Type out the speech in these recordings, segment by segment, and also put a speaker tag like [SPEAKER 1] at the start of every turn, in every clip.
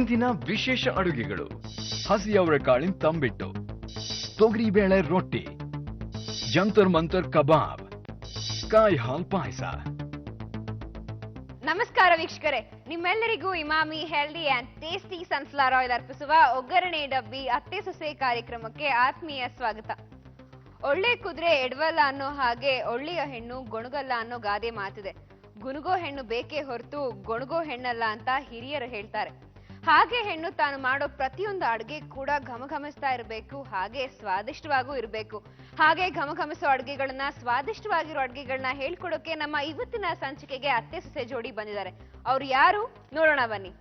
[SPEAKER 1] ಇಂದಿನ ವಿಶೇಷ ಅಡುಗೆಗಳು: ಹಸಿ ಅವರೆಕಾಳಿನ ತಂಬಿಟ್ಟು, ತೊಗರಿಬೇಳೆ ರೊಟ್ಟಿ, ಜಂತರ್ ಮಂತರ್ ಕಬಾಬ್, ಕಾಯಿ ಹಾಲ್ ಪಾಯಸ.
[SPEAKER 2] ನಮಸ್ಕಾರ ವೀಕ್ಷಕರೇ, ನಿಮ್ಮೆಲ್ಲರಿಗೂ Emami healthy and tasty sunflower oil ಅರ್ಪಿಸುವ ಒಗ್ಗರಣೆ ಡಬ್ಬಿ ಅತ್ತೆ ಸೊಸೆ ಕಾರ್ಯಕ್ರಮಕ್ಕೆ ಆತ್ಮೀಯ ಸ್ವಾಗತ. ಒಳ್ಳೆ ಕುದುರೆ ಎಡವಲ್ಲ ಅನ್ನೋ ಹಾಗೆ ಒಳ್ಳೆಯ ಹೆಣ್ಣು ಗೊಣಗಲ್ಲ ಅನ್ನೋ ಗಾದೆ ಮಾತಿದೆ. ಗುನುಗೋ ಹೆಣ್ಣು ಬೇಕೇ ಹೊರತು ಗೊಣಗೋ ಹೆಣ್ಣಲ್ಲ ಅಂತ ಹಿರಿಯರು ಹೇಳ್ತಾರೆ. ಹಾಗೆ ಹೆಣ್ಣು ತಾನು ಮಾಡೋ ಪ್ರತಿಯೊಂದು ಅಡುಗೆ ಕೂಡ ಘಮಘಮಿಸ್ತಾ ಇರಬೇಕು, ಹಾಗೆ ಸ್ವಾದಿಷ್ಟವಾಗೂ ಇರಬೇಕು. ಹಾಗೆ ಘಮಘಮಿಸೋ ಅಡುಗೆಗಳನ್ನ, ಸ್ವಾದಿಷ್ಟವಾಗಿರೋ ಅಡುಗೆಗಳನ್ನ ಹೇಳ್ಕೊಡೋಕೆ ನಮ್ಮ ಇವತ್ತಿನ ಸಂಚಿಕೆಗೆ ಅತ್ತೆ ಸೊಸೆ ಜೋಡಿ ಬಂದಿದ್ದಾರೆ. ಅವ್ರು ಯಾರು ನೋಡೋಣ ಬನ್ನಿ.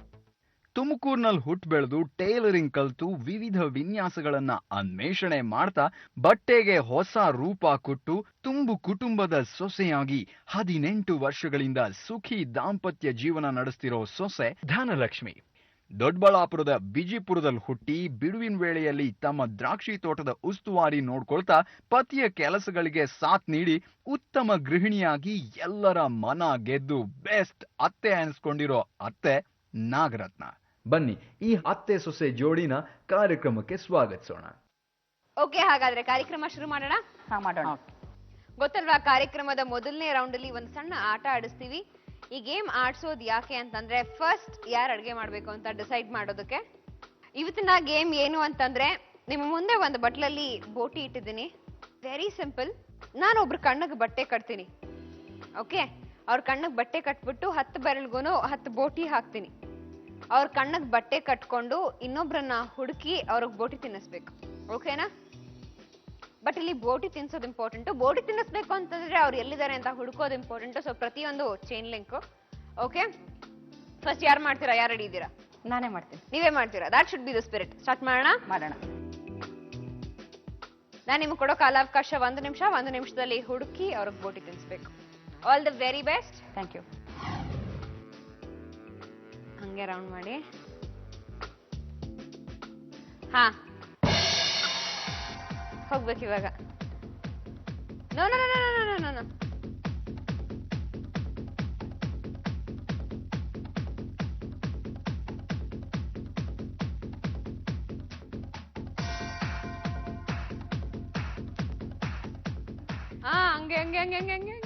[SPEAKER 1] ತುಮಕೂರಿನಲ್ಲಿ ಹುಟ್ಟು ಬೆಳೆದು ಟೈಲರಿಂಗ್ ಕಲಿತು ವಿವಿಧ ವಿನ್ಯಾಸಗಳನ್ನ ಅನ್ವೇಷಣೆ ಮಾಡ್ತಾ ಬಟ್ಟೆಗೆ ಹೊಸ ರೂಪ ಕೊಟ್ಟು ತುಂಬು ಕುಟುಂಬದ ಸೊಸೆಯಾಗಿ 18 ವರ್ಷಗಳಿಂದ ಸುಖಿ ದಾಂಪತ್ಯ ಜೀವನ ನಡೆಸ್ತಿರೋ ಸೊಸೆ ಧನಲಕ್ಷ್ಮಿ. ದೊಡ್ಡಬಳ್ಳಾಪುರದ ಬಿಜಿಪುರದಲ್ಲಿ ಹುಟ್ಟಿ ಬಿಡುವಿನ ವೇಳೆಯಲ್ಲಿ ತಮ್ಮ ದ್ರಾಕ್ಷಿ ತೋಟದ ಉಸ್ತುವಾರಿ ನೋಡ್ಕೊಳ್ತಾ ಪತಿಯ ಕೆಲಸಗಳಿಗೆ ಸಾಥ್ ನೀಡಿ ಉತ್ತಮ ಗೃಹಿಣಿಯಾಗಿ ಎಲ್ಲರ ಮನ ಗೆದ್ದು ಬೆಸ್ಟ್ ಅತ್ತೆ ಅನಿಸ್ಕೊಂಡಿರೋ ಅತ್ತೆ ನಾಗರತ್ನ. ಬನ್ನಿ ಈ ಅತ್ತೆ ಸೊಸೆ ಜೋಡಿನ ಕಾರ್ಯಕ್ರಮಕ್ಕೆ ಸ್ವಾಗತಿಸೋಣ.
[SPEAKER 2] ಓಕೆ, ಹಾಗಾದ್ರೆ ಕಾರ್ಯಕ್ರಮ ಶುರು ಮಾಡೋಣ. ಗೊತ್ತಲ್ವಾ, ಕಾರ್ಯಕ್ರಮದ ಮೊದಲನೇ ರೌಂಡ್ ಅಲ್ಲಿ ಒಂದು ಸಣ್ಣ ಆಟ ಆಡಿಸ್ತೀವಿ. ಈ ಗೇಮ್ ಆಡ್ಸೋದು ಯಾಕೆ ಅಂತಂದ್ರೆ ಫಸ್ಟ್ ಯಾರು ಅಡುಗೆ ಮಾಡ್ಬೇಕು ಅಂತ ಡಿಸೈಡ್ ಮಾಡೋದಕ್ಕೆ. ಇವತ್ತಿನ ಗೇಮ್ ಏನು ಅಂತಂದ್ರೆ, ನಿಮ್ಮ ಮುಂದೆ ಒಂದು ಬಟ್ಲಲ್ಲಿ ಬೋಟಿ ಇಟ್ಟಿದ್ದೀನಿ. Very simple. ನಾನು ಒಬ್ರು ಕಣ್ಣಿಗೆ ಬಟ್ಟೆ ಕಟ್ತೀನಿ. ಓಕೆ, ಅವ್ರ ಕಣ್ಣಿಗೆ ಬಟ್ಟೆ ಕಟ್ಬಿಟ್ಟು 10 ಬೆರಳಿಗೂ 10 ಬೋಟಿ ಹಾಕ್ತೀನಿ. ಅವ್ರ ಕಣ್ಣಿಗೆ ಬಟ್ಟೆ ಕಟ್ಕೊಂಡು ಇನ್ನೊಬ್ರನ್ನ ಹುಡುಕಿ ಅವ್ರಿಗೆ ಬೋಟಿ ತಿನ್ನಿಸ್ಬೇಕು. ಓಕೆನಾ? ಬಟ್ ಇಲ್ಲಿ ಬೋಟಿ ತಿನ್ಸೋದು ಇಂಪಾರ್ಟೆಂಟು. ಬೋಟಿ ತಿನ್ನಿಸ್ಬೇಕು ಅಂತಂದ್ರೆ ಅವ್ರು ಎಲ್ಲಿದ್ದಾರೆ ಅಂತ ಹುಡುಕೋದು ಇಂಪಾರ್ಟೆಂಟು. ಸೊ ಪ್ರತಿಯೊಂದು ಚೈನ್ ಲಿಂಕ್. ಓಕೆ, ಫಸ್ಟ್ ಯಾರು ಮಾಡ್ತೀರಾ? ಯಾರು ರೆಡಿ ಇದ್ದೀರಾ?
[SPEAKER 3] ನಾನೇ ಮಾಡ್ತೀನಿ.
[SPEAKER 2] ನೀವೇ ಮಾಡ್ತೀರಾ? That should be the spirit. Start ಮಾಡೋಣ. ನಾನು ನಿಮ್ಗೆ ಕೊಡೋ ಕಾಲಾವಕಾಶ 1 ನಿಮಿಷ. 1 ನಿಮಿಷದಲ್ಲಿ ಹುಡುಕಿ ಅವ್ರಿಗೆ ಬೋಟಿ ತಿನ್ನಿಸ್ಬೇಕು. All the very best.
[SPEAKER 3] Thank you.
[SPEAKER 2] ಹಂಗೆ ರೌಂಡ್ ಮಾಡಿ. ಹಾ, ಹೋಗ್ಬೇಕು ಇವಾಗ. No no no no no no. ಹಾ, ಹಂಗೆ ಹಂಗೆ ಹಂಗೆ ಹಂಗೆ ಹಂಗೆ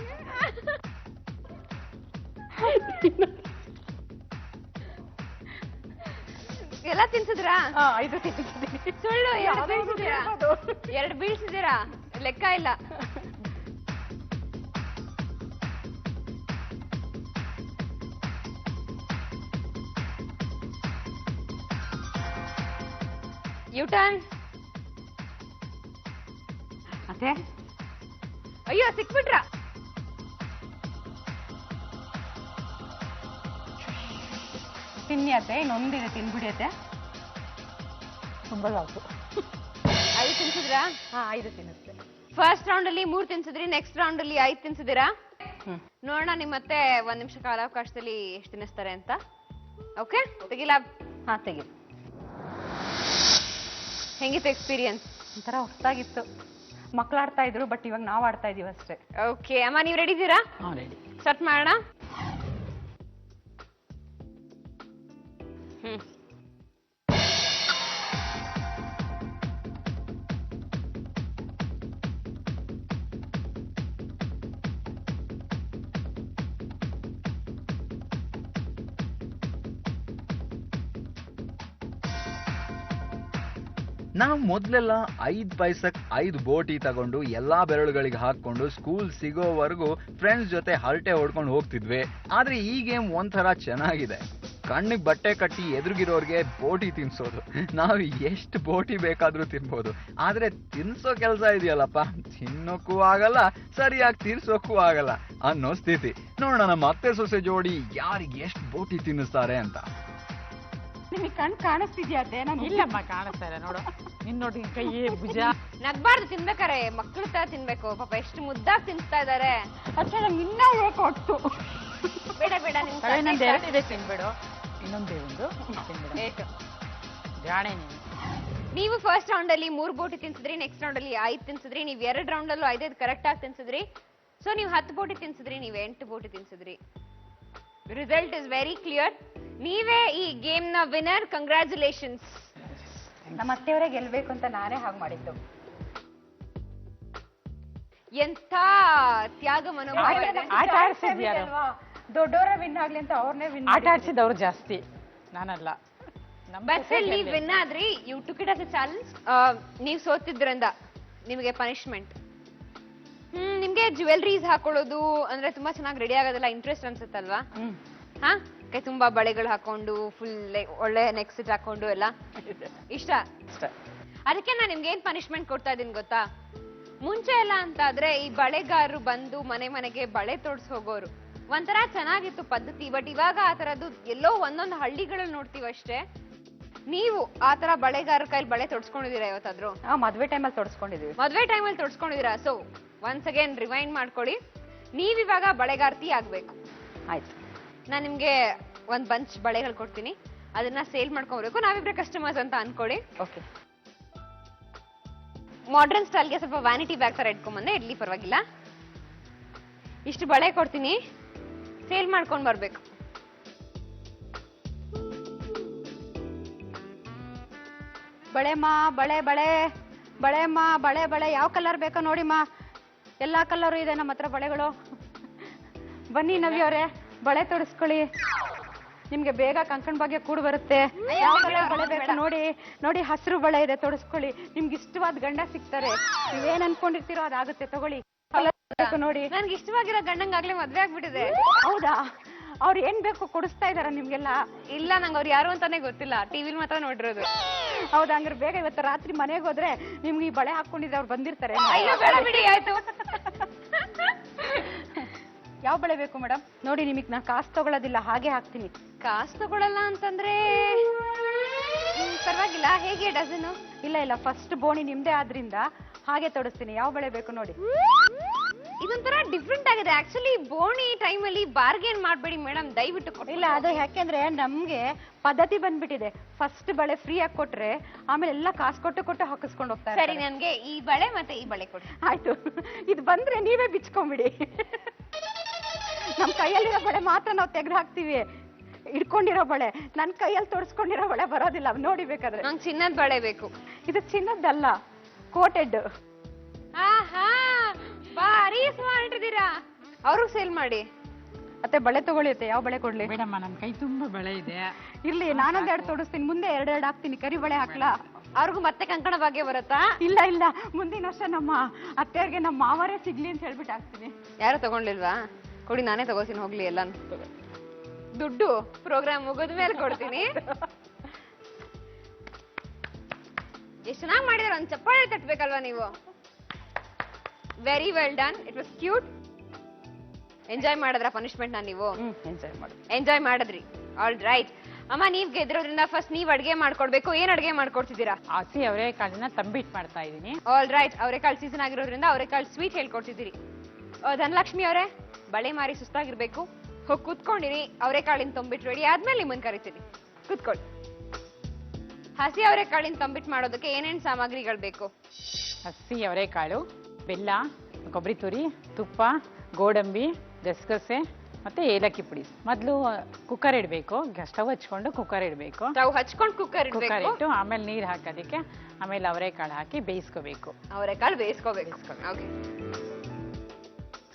[SPEAKER 2] ಎಲ್ಲ ತಿನ್ಸಿದ್ರಾ?
[SPEAKER 3] 5 ತಿನ್ಸಿದ್ದೀನಿ.
[SPEAKER 2] ಸುಳ್ಳು. 2 ಬೀಳ್ಸಿದ್ದೀರಾ? ಲೆಕ್ಕ ಇಲ್ಲ. ಯೂಟರ್ನ್.
[SPEAKER 3] ಅತ್ತೆ,
[SPEAKER 2] ಅಯ್ಯೋ ಸಿಕ್ಬಿಟ್ರ.
[SPEAKER 3] ತಿನ್ನಿ ಅತ್ತೆ, ಇನ್ನೊಂದಿದೆ ತಿನ್ಬಿಡಿ ಅತ್ತೆ. ತುಂಬ ಸಾಕು.
[SPEAKER 2] 5 ತಿನ್ಸಿದ್ರಾ?
[SPEAKER 3] 5 ತಿನ್ನಿಸ್ತೆ.
[SPEAKER 2] ಫಸ್ಟ್ ರೌಂಡ್ ಅಲ್ಲಿ 3 ತಿನ್ಸಿದ್ರಿ, ನೆಕ್ಸ್ಟ್ ರೌಂಡ್ ಅಲ್ಲಿ 5 ತಿನ್ಸಿದಿರಾ. ನೋಡೋಣ ನಿಮ್ಮತ್ತೆ 1 ನಿಮಿಷ ಕಾಲಾವಕಾಶದಲ್ಲಿ ಎಷ್ಟು ತಿನ್ನಿಸ್ತಾರೆ ಅಂತ. ಓಕೆ, ತೆಗಿಲ.
[SPEAKER 3] ಹಾ, ತೆಗಿ.
[SPEAKER 2] ಹೆಂಗಿತ್ತು ಎಕ್ಸ್ಪೀರಿಯನ್ಸ್?
[SPEAKER 3] ಒಂಥರ ಹೊಸದಾಗಿತ್ತು. ಮಕ್ಳು ಆಡ್ತಾ ಇದ್ರು, ಬಟ್ ಇವಾಗ ನಾವು ಆಡ್ತಾ ಇದೀವಿ ಅಷ್ಟೇ.
[SPEAKER 2] ಓಕೆ ಅಮ್ಮ, ನೀವು ರೆಡಿ ಇದ್ದೀರಾ?
[SPEAKER 3] ರೆಡಿ.
[SPEAKER 2] ಸ್ಟಾರ್ಟ್ ಮಾಡೋಣ.
[SPEAKER 1] ನಾವು ಮೊದ್ಲೆಲ್ಲ 5 ಪೈಸಕ್ 5 ಬೋಟಿ ತಗೊಂಡು ಎಲ್ಲಾ ಬೆರಳುಗಳಿಗೆ ಹಾಕೊಂಡು ಸ್ಕೂಲ್ ಸಿಗೋವರೆಗೂ ಫ್ರೆಂಡ್ಸ್ ಜೊತೆ ಹರಟೆ ಹೊಡ್ಕೊಂಡು ಹೋಗ್ತಿದ್ವಿ. ಆದ್ರೆ ಈ ಗೇಮ್ ಒಂಥರ ಚೆನ್ನಾಗಿದೆ. ಕಣ್ಣಿಗೆ ಬಟ್ಟೆ ಕಟ್ಟಿ ಎದುರುಗಿರೋರ್ಗೆ ಬೋಟಿ ತಿನ್ಸೋದು. ನಾವು ಎಷ್ಟು ಬೋಟಿ ಬೇಕಾದ್ರೂ ತಿನ್ಬೋದು. ಆದ್ರೆ ತಿನ್ಸೋ ಕೆಲಸ ಇದೆಯಲ್ಲಪ್ಪ, ತಿನ್ನೋಕ್ಕೂ ಆಗಲ್ಲ, ಸರಿಯಾಗಿ ತೀರ್ಸೋಕ್ಕೂ ಆಗಲ್ಲ ಅನ್ನೋ ಸ್ಥಿತಿ. ನೋಡೋಣ ನಮ್ಮ ಅತ್ತೆ ಸೊಸೆ ಜೋಡಿ ಯಾರಿಗೆ ಎಷ್ಟು ಬೋಟಿ ತಿನ್ನಿಸ್ತಾರೆ ಅಂತ.
[SPEAKER 3] ನಿಮಗೆ ಕಣ್ ಕಾಣಿಸ್ತಿದ್ಯಾ ಅತ್ತೆ?
[SPEAKER 4] ಇಲ್ಲಮ್ಮ, ಕಾಣಿಸ್ತಾ ಇಲ್ಲ ನೋಡು. ನಿನ್ ನೋಡಿ ಕೈ ಭುಜ.
[SPEAKER 2] ನಗ್ಬಾರ್ದು, ತಿನ್ಬೇಕಾರೆ ಮಕ್ಳು ತರ ತಿನ್ಬೇಕು. ಪಾಪ ಎಷ್ಟು ಮುದ್ದಾಗಿ ತಿನ್ಸ್ತಾ ಇದಾರೆ.
[SPEAKER 3] ಅಷ್ಟೇ, ನಂಗೆ ಇನ್ನೂ ಕೊಟ್ಟು.
[SPEAKER 2] ಬೇಡ ಬೇಡ, ನಿಮ್
[SPEAKER 4] ಇನ್ನೊಂದು 2 ಇದೆ ತಿನ್ಬೇಡು. ಇನ್ನೊಂದೇ ಒಂದು ತಿನ್ಬೇಡ. ಜಾಣೆ ನೀನು.
[SPEAKER 2] ನೀವು ಫಸ್ಟ್ ರೌಂಡ್ ಅಲ್ಲಿ 3 ಬೋಟಿ ತಿನ್ಸಿದ್ರಿ, ನೆಕ್ಸ್ಟ್ ರೌಂಡ್ ಅಲ್ಲಿ 5 ತಿನ್ಸಿದ್ರಿ. ನೀವು 2 ರೌಂಡ್ ಅಲ್ಲೂ 5 ಕರೆಕ್ಟ್ ಆಗಿ ತಿನ್ಸಿದ್ರಿ. ಸೊ ನೀವು 10 ಬೋಟಿ ತಿನ್ಸಿದ್ರಿ, ನೀವು 8 ಬೋಟಿ ತಿನ್ಸಿದ್ರಿ. Result is very clear. ನೀವೇ ಈ ಗೇಮ್ ನ ವಿನ್ನರ್. ಕಂಗ್ರಾಚುಲೇಷನ್ಸ್.
[SPEAKER 3] ನಮ್ಮ ಅತ್ತೆಯವರೇ ಗೆಲ್ಬೇಕು ಅಂತ ನಾನೇ ಹಾಗೆ ಮಾಡಿದ್ದು.
[SPEAKER 2] ಎಂಥ ತ್ಯಾಗ ಮನೋಭಾವ ಇದೆ.
[SPEAKER 4] ಆಟ ಆಡ್ಸಿದ್ಯಾರು?
[SPEAKER 3] ದೊಡ್ಡವರ ವಿನ್ ಆಗ್ಲಿ ಅಂತ ಅವ್ರನ್ನೇ ವಿನ್
[SPEAKER 4] ಆಟ ಆಡ್ಸಿದವ್ರು ಜಾಸ್ತಿ, ನಾನಲ್ಲ.
[SPEAKER 2] ಬಸ್ ನೀವ್ ವಿನ್ ಆದ್ರಿ. You took it as a challenge. ನೀವ್ ಸೋತಿದ್ರಿಂದ ನಿಮಗೆ ಪನಿಷ್ಮೆಂಟ್. ನಿಮ್ಗೆ ಜ್ಯುವೆಲ್ರೀಸ್ ಹಾಕೊಳ್ಳೋದು ಅಂದ್ರೆ ತುಂಬಾ ಚೆನ್ನಾಗಿ ರೆಡಿ ಆಗೋದೆಲ್ಲ ಇಂಟ್ರೆಸ್ಟ್ ಅನ್ಸುತ್ತಲ್ವಾ? ಹಾ, ಕೈ ತುಂಬಾ ಬಳೆಗಳು ಹಾಕೊಂಡು ಫುಲ್ ಒಳ್ಳೆ ನೆಕ್ ಸೆಟ್ ಹಾಕೊಂಡು ಎಲ್ಲ ಇಷ್ಟ. ಅದಕ್ಕೆ ನಾನು ನಿಮ್ಗೆ ಏನ್ ಪನಿಷ್ಮೆಂಟ್ ಕೊಡ್ತಾ ಇದೀನಿ ಗೊತ್ತಾ? ಮುಂಚೆ ಎಲ್ಲ ಅಂತ ಆದ್ರೆ ಈ ಬಳೆಗಾರರು ಬಂದು ಮನೆ ಮನೆಗೆ ಬಳೆ ತೊಡ್ಸ್ ಹೋಗೋರು. ಒಂಥರ ಚೆನ್ನಾಗಿತ್ತು ಪದ್ಧತಿ. ಬಟ್ ಇವಾಗ ಆ ತರದ್ದು ಎಲ್ಲೋ ಒಂದೊಂದು ಹಳ್ಳಿಗಳಲ್ಲಿ ನೋಡ್ತೀವಿ ಅಷ್ಟೇ. ನೀವು ಆ ತರ ಬಳೆಗಾರರ ಕೈಲಿ ಬಳೆ ತೊಡ್ಸ್ಕೊಂಡಿದೀರಾ ಇವತ್ತಾದ್ರು?
[SPEAKER 3] ಮದ್ವೆ ಟೈಮಲ್ಲಿ ತೊಡ್ಸ್ಕೊಂಡಿದೀವಿ.
[SPEAKER 2] ಮದ್ವೆ ಟೈಮಲ್ಲಿ ತೊಡ್ಸ್ಕೊಂಡಿದೀರಾ? ಸೊ ಒನ್ಸ್ ಅಗೇನ್ ರಿವೈಂಡ್ ಮಾಡ್ಕೊಳ್ಳಿ. ನೀವಿವಾಗ ಬಳೆಗಾರ್ತಿ ಆಗ್ಬೇಕು.
[SPEAKER 3] ಆಯ್ತು,
[SPEAKER 2] ನಾನ್ ನಿಮ್ಗೆ ಒಂದ್ ಬಂಚ್ ಬಳೆಗಳು ಕೊಡ್ತೀನಿ. ಅದನ್ನ ಸೇಲ್ ಮಾಡ್ಕೊಬೇಕು. ನಾವಿಬ್ರೆ ಕಸ್ಟಮರ್ಸ್ ಅಂತ ಅನ್ಕೊಳ್ಳಿ.
[SPEAKER 3] ಓಕೆ.
[SPEAKER 2] ಮಾಡರ್ನ್ ಸ್ಟೈಲ್ಗೆ ಸ್ವಲ್ಪ ವ್ಯಾನಿಟಿ ಬ್ಯಾಗ್ ತರ ಇಟ್ಕೊಂಬಂದೆ, ಇಡ್ಲಿ ಪರವಾಗಿಲ್ಲ. ಇಷ್ಟು ಬಳೆ ಕೊಡ್ತೀನಿ, ಸೇಲ್ ಮಾಡ್ಕೊಂಡ್ ಬರ್ಬೇಕು.
[SPEAKER 3] ಬಳೆಮ್ಮ, ಬಳೆ ಬಳೆ ಬಳೆಮ್ಮ, ಬಳೆ ಬಳೆ ಯಾವ ಕಲರ್ ಬೇಕೋ ನೋಡಿಮ್ಮ. ಎಲ್ಲಾ ಕಲರು ಇದೆ ನಮ್ಮ ಹತ್ರ ಬಳೆಗಳು. ಬನ್ನಿ ನವಿ ಅವರೇ, ಬಳೆ ತೊಡಿಸ್ಕೊಳ್ಳಿ. ನಿಮ್ಗೆ ಬೇಗ ಕಂಕಣ ಭಾಗ್ಯ ಕೂಡ ಬರುತ್ತೆ. ಯಾವ ಕಲರ್ ಬಳೆ ಬೇಕು ನೋಡಿ. ನೋಡಿ, ಹಸಿರು ಬಳೆ ಇದೆ, ತೊಡಿಸ್ಕೊಳ್ಳಿ. ನಿಮ್ಗೆ ಇಷ್ಟವಾದ ಗಂಡ ಸಿಗ್ತಾರೆ. ನೀವೇನ್ ಅನ್ಕೊಂಡಿರ್ತೀರೋ ಅದಾಗುತ್ತೆ, ತಗೊಳ್ಳಿ. ಬೇಕು ನೋಡಿ.
[SPEAKER 2] ನನ್ಗೆ ಇಷ್ಟವಾಗಿರೋ ಗಂಡಂಗಾಗ್ಲೇ ಮದ್ವೆ ಆಗ್ಬಿಟ್ಟಿದೆ.
[SPEAKER 3] ಹೌದಾ? ಅವ್ರು ಏನ್ ಬೇಕು ಕೊಡಿಸ್ತಾ ಇದಾರ ನಿಮ್ಗೆಲ್ಲ?
[SPEAKER 2] ಇಲ್ಲ, ನಂಗೆ ಅವ್ರು ಯಾರು ಅಂತಾನೆ ಗೊತ್ತಿಲ್ಲ. ಟಿವಿಲ್ ಮಾತ್ರ ನೋಡಿರೋದು.
[SPEAKER 3] ಹೌದಾ? ಹಂಗಾರೆ ಬೇಗ ಇವತ್ತು ರಾತ್ರಿ ಮನೆಗೆ ಹೋದ್ರೆ ನಿಮ್ಗೆ ಈ ಬಳೆ ಹಾಕೊಂಡಿದ್ರೆ ಅವ್ರು ಬಂದಿರ್ತಾರೆ.
[SPEAKER 2] ಅಯ್ಯೋ ಬೇಡ ಬಿಡಿ, ಆಯ್ತು.
[SPEAKER 3] ಯಾವ ಬಳೆ ಬೇಕು ಮೇಡಮ್? ನೋಡಿ, ನಿಮಗ್ ನಾನು ಕಾಸು ತಗೊಳ್ಳೋದಿಲ್ಲ, ಹಾಗೆ ಹಾಕ್ತೀನಿ.
[SPEAKER 2] ಕಾಸು ತಗೊಳಲ್ಲ ಅಂತಂದ್ರೆ ಪರವಾಗಿಲ್ಲ. ಹೇಗೆ ಡಜನು?
[SPEAKER 3] ಇಲ್ಲ ಇಲ್ಲ, ಫಸ್ಟ್ ಬೋಣಿ ನಿಮ್ದೇ ಆದ್ರಿಂದ ಹಾಗೆ ತೊಡಿಸ್ತೀನಿ. ಯಾವ ಬಳೆ ಬೇಕು ನೋಡಿ.
[SPEAKER 2] ಇದೊಂಥರ ಡಿಫ್ರೆಂಟ್ ಆಗಿದೆ ಆಕ್ಚುಲಿ. ಬೋಣಿ ಟೈಮಲ್ಲಿ ಬಾರ್ಗೇನ್ ಮಾಡ್ಬೇಡಿ ಮೇಡಮ್, ದಯವಿಟ್ಟು ಕೊಡಿ.
[SPEAKER 3] ಇಲ್ಲ, ಅದು ಯಾಕೆಂದ್ರೆ ನಮ್ಗೆ ಪದ್ಧತಿ ಬಂದ್ಬಿಟ್ಟಿದೆ. ಫಸ್ಟ್ ಬಳೆ ಫ್ರೀ ಆಗಿ ಕೊಟ್ರೆ ಆಮೇಲೆ ಎಲ್ಲ ಕಾಸು ಕೊಟ್ಟು ಹಾಕಿಸ್ಕೊಂಡು ಹೋಗ್ತಾರೆ.
[SPEAKER 2] ಸರಿ, ನನ್ಗೆ ಈ ಬಳೆ ಮತ್ತೆ ಈ ಬಳೆ ಕೊಡಿ.
[SPEAKER 3] ಆಯ್ತು, ಇದು ಬಂದ್ರೆ ನೀವೇ ಬಿಚ್ಕೊಂಬಿಡಿ. ನಮ್ ಕೈಯಲ್ಲಿರೋ ಬಳೆ ಮಾತ್ರ ನಾವು ತೆಗೆದು ಹಾಕ್ತಿವಿ. ಇಟ್ಕೊಂಡಿರೋ ಬಳೆ, ನನ್ ಕೈಯಲ್ಲಿ ತೊಡಸ್ಕೊಂಡಿರೋ ಬಳೆ ಬರೋದಿಲ್ಲ. ನೋಡಿ ಬೇಕಾದ್ರೆ.
[SPEAKER 2] ನಂಗೆ ಚಿನ್ನದ ಬಳೆ ಬೇಕು.
[SPEAKER 3] ಇದು ಚಿನ್ನದ್ದಲ್ಲ, ಕೋಟೆಡ್.
[SPEAKER 2] ಆಹಾ, ಬಾರಿ ಸ್ಮಾರ್ಟ್ ಇದೀರಾ. ಅವ್ರಿಗೆ ಸೇಲ್ ಮಾಡಿ.
[SPEAKER 3] ಮತ್ತೆ ಬಳೆ ತಗೊಳ್ಳುತ್ತೆ. ಯಾವ ಬಳೆ ಕೊಡ್ಲಿ?
[SPEAKER 4] ಮೇಡಮ್ಮ, ನನ್ ಕೈ ತುಂಬಾ ಬಳೆ ಇದೆ.
[SPEAKER 3] ಇರ್ಲಿ, ನಾನೊಂದ್ ಎರಡು ತೊಡಿಸ್ತೀನಿ. ಮುಂದೆ ಎರಡೆರಡು ಹಾಕ್ತೀನಿ. ಕರಿ ಬಳೆ ಹಾಕ್ಲಾ?
[SPEAKER 2] ಅವ್ರಿಗೂ ಮತ್ತೆ ಕಂಕಣ ಭಾಗ್ಯ ಬರುತ್ತಾ?
[SPEAKER 3] ಇಲ್ಲ ಇಲ್ಲ, ಮುಂದಿನ ವರ್ಷ ನಮ್ಮ ಅತ್ತೆಯವ್ರಿಗೆ ನಮ್ಮ ಮಾವರೇ ಸಿಗ್ಲಿ ಅಂತ ಹೇಳ್ಬಿಟ್ಟು ಹಾಕ್ತೀನಿ.
[SPEAKER 2] ಯಾರು ತಗೊಂಡಿಲ್ವಾ? ಕೊಡಿ, ನಾನೇ ತಗೋತೀನಿ. ಹೋಗ್ಲಿ ಎಲ್ಲ. ದುಡ್ಡು ಪ್ರೋಗ್ರಾಮ್ ಮುಗಿದ ಮೇಲೆ ಕೊಡ್ತೀನಿ. ಎಷ್ಟು ಚೆನ್ನಾಗಿ ಮಾಡಿದಾರೆ. ಒಂದ್ ಚಪ್ಪಾಳೆ ತಟ್ಬೇಕಲ್ವಾ ನೀವು? Very well done. It was cute. Enjoy ಮಾಡಿದ್ರ ಪನಿಷ್ಮೆಂಟ್ ನೀವು? ಎಂಜಾಯ್ ಮಾಡಿದ್ರಿ. All right. ಅಮ್ಮ, ನೀವ್ ಗೆದ್ದಿರೋದ್ರಿಂದ ಫಸ್ಟ್ ನೀವ್ ಅಡ್ಗೆ ಮಾಡ್ಕೊಡ್ಬೇಕು. ಏನ್ ಅಡ್ಗೆ ಮಾಡ್ಕೊಡ್ತಿದ್ದೀರಾ?
[SPEAKER 4] ಹಸಿ ಅವರೆಕಾಳನ್ನ ತಂಬಿಟ್ ಮಾಡ್ತಾ ಇದೀನಿ.
[SPEAKER 2] All right. ಅವರೆಕಾಳು ಸೀಸನ್ ಆಗಿರೋದ್ರಿಂದ ಅವರೆಕಾಳು ಸ್ವೀಟ್ ಹೇಳ್ಕೊಡ್ತಿದ್ದೀರಿ. ಧನಲಕ್ಷ್ಮಿ ಅವರೇ, ಬಳೆ ಮಾರಿ ಸುಸ್ತಾಗಿರ್ಬೇಕು. ಹೋಗಿ ಕೂತ್ಕೊಂಡಿರಿ. ಅವರೆಕಾಳಿನ ತಂಬಿಟ್ಟು ರೆಡಿ ಆದ್ಮೇಲೆ ನಿಮ್ಮನ್ನ ಕರಿತೀನಿ. ಕೂತ್ಕೊಳ್ಳಿ. ಹಸಿ ಅವರೆಕಾಳಿನ ತಂಬಿಟ್ಟು ಮಾಡೋದಕ್ಕೆ ಏನೇನ್ ಸಾಮಗ್ರಿಗಳು ಬೇಕು?
[SPEAKER 4] ಹಸಿ ಅವರೆಕಾಳು, ಬೆಲ್ಲ, ಕೊಬ್ಬರಿ ತುರಿ, ತುಪ್ಪ, ಗೋಡಂಬಿ, ಗಸಗಸೆ ಮತ್ತೆ ಏಲಕ್ಕಿ ಪುಡಿ. ಮೊದಲು ಕುಕ್ಕರ್ ಇಡಬೇಕು. ಸ್ಟವ್ ಹಚ್ಕೊಂಡು ಕುಕ್ಕರ್ ಇಡಬೇಕು.
[SPEAKER 2] ಸ್ಟವ್ ಹಚ್ಕೊಂಡು ಕುಕ್ಕರ್
[SPEAKER 4] ಇಟ್ಟು ಆಮೇಲೆ ನೀರು ಹಾಕೋದಕ್ಕೆ, ಆಮೇಲೆ ಅವರೆಕಾಳು ಹಾಕಿ ಬೇಯಿಸ್ಕೋಬೇಕು.
[SPEAKER 2] ಅವರೆಕಾಳು ಬೇಯಿಸ್ಕೋಬೇಕು. ಓಕೆ,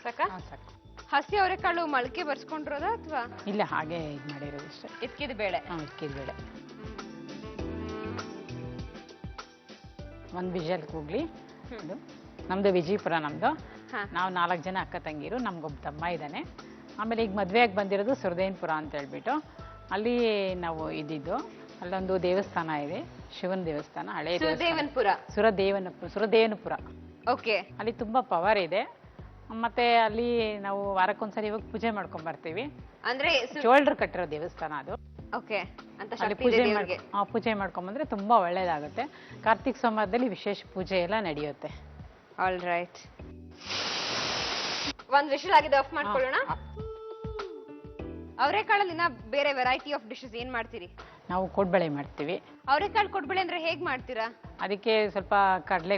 [SPEAKER 2] ಸಾಕ?
[SPEAKER 4] ಸಾಕು.
[SPEAKER 2] ಹಸಿ ಅವರೆಕಾಳು ಮೊಳಕೆ ಬರ್ಸ್ಕೊಂಡಿರೋದ ಅಥವಾ?
[SPEAKER 4] ಇಲ್ಲ, ಹಾಗೆ ಇದು ಮಾಡಿರೋದು ಇಷ್ಟೇ.
[SPEAKER 2] ಇದ್ಕಿದ ಬೇಳೆ.
[SPEAKER 4] ಇಕ್ಕಿದ ಬೇಳೆ. ಒಂದು ವಿಜಲ್ ಕೂಗ್ಲಿ. ನಮ್ದು ವಿಜಯಪುರ. ನಮ್ದು ನಾವು 4 ಜನ ಅಕ್ಕ ತಂಗಿರು. ನಮ್ಗೊಬ್ಬ ತಮ್ಮ ಇದ್ದಾನೆ. ಆಮೇಲೆ ಈಗ ಮದುವೆಯಾಗಿ ಬಂದಿರೋದು ಸುರದೇವನಪುರ ಅಂತ ಹೇಳ್ಬಿಟ್ಟು ಅಲ್ಲಿ ನಾವು ಇದ್ದಿದ್ದು. ಅಲ್ಲೊಂದು ದೇವಸ್ಥಾನ ಇದೆ, ಶಿವನ ದೇವಸ್ಥಾನ, ಹಳೆ ಸುರದೇವನಪುರ.
[SPEAKER 2] ಓಕೆ.
[SPEAKER 4] ಅಲ್ಲಿ ತುಂಬಾ ಪವರ್ ಇದೆ. ಮತ್ತೆ ಅಲ್ಲಿ ನಾವು ವಾರಕ್ಕೊಂದ್ಸರಿ ಇವಾಗ ಪೂಜೆ ಮಾಡ್ಕೊಂಡ್ ಬರ್ತೀವಿ.
[SPEAKER 2] ಅಂದ್ರೆ
[SPEAKER 4] ಚೋಳರು ಕಟ್ಟಿರೋ ದೇವಸ್ಥಾನ ಅದು.
[SPEAKER 2] ಓಕೆ. ಅಂತ
[SPEAKER 4] ಅಲ್ಲಿ ಪೂಜೆ ಮಾಡ್ಕೊಂಡ್ಬಂದ್ರೆ ತುಂಬಾ ಒಳ್ಳೇದಾಗುತ್ತೆ. ಕಾರ್ತಿಕ್ ಸೋಮವಾರದಲ್ಲಿ ವಿಶೇಷ ಪೂಜೆ ಎಲ್ಲ ನಡೆಯುತ್ತೆ.
[SPEAKER 2] All right. ಒಂದ್ ವಿಷಲ್ ಆಗಿದೆ, ಆಫ್ ಮಾಡ್ಕೊಳ್ಳೋಣ. ಅವರೆಕಾಳಲ್ಲಿ ಬೇರೆ ವೆರೈಟಿ ಆಫ್ ಡಿಶಸ್ ಏನ್ ಮಾಡ್ತೀರಿ?
[SPEAKER 4] ನಾವು ಕೋಡ್ಬಳೆ ಮಾಡ್ತೀವಿ.
[SPEAKER 2] ಅವರೆಕಾಳು ಕೋಡ್ಬಳೆ ಅಂದ್ರೆ ಹೇಗ್ ಮಾಡ್ತೀರಾ?
[SPEAKER 4] ಅದಕ್ಕೆ ಸ್ವಲ್ಪ ಕಡಲೆ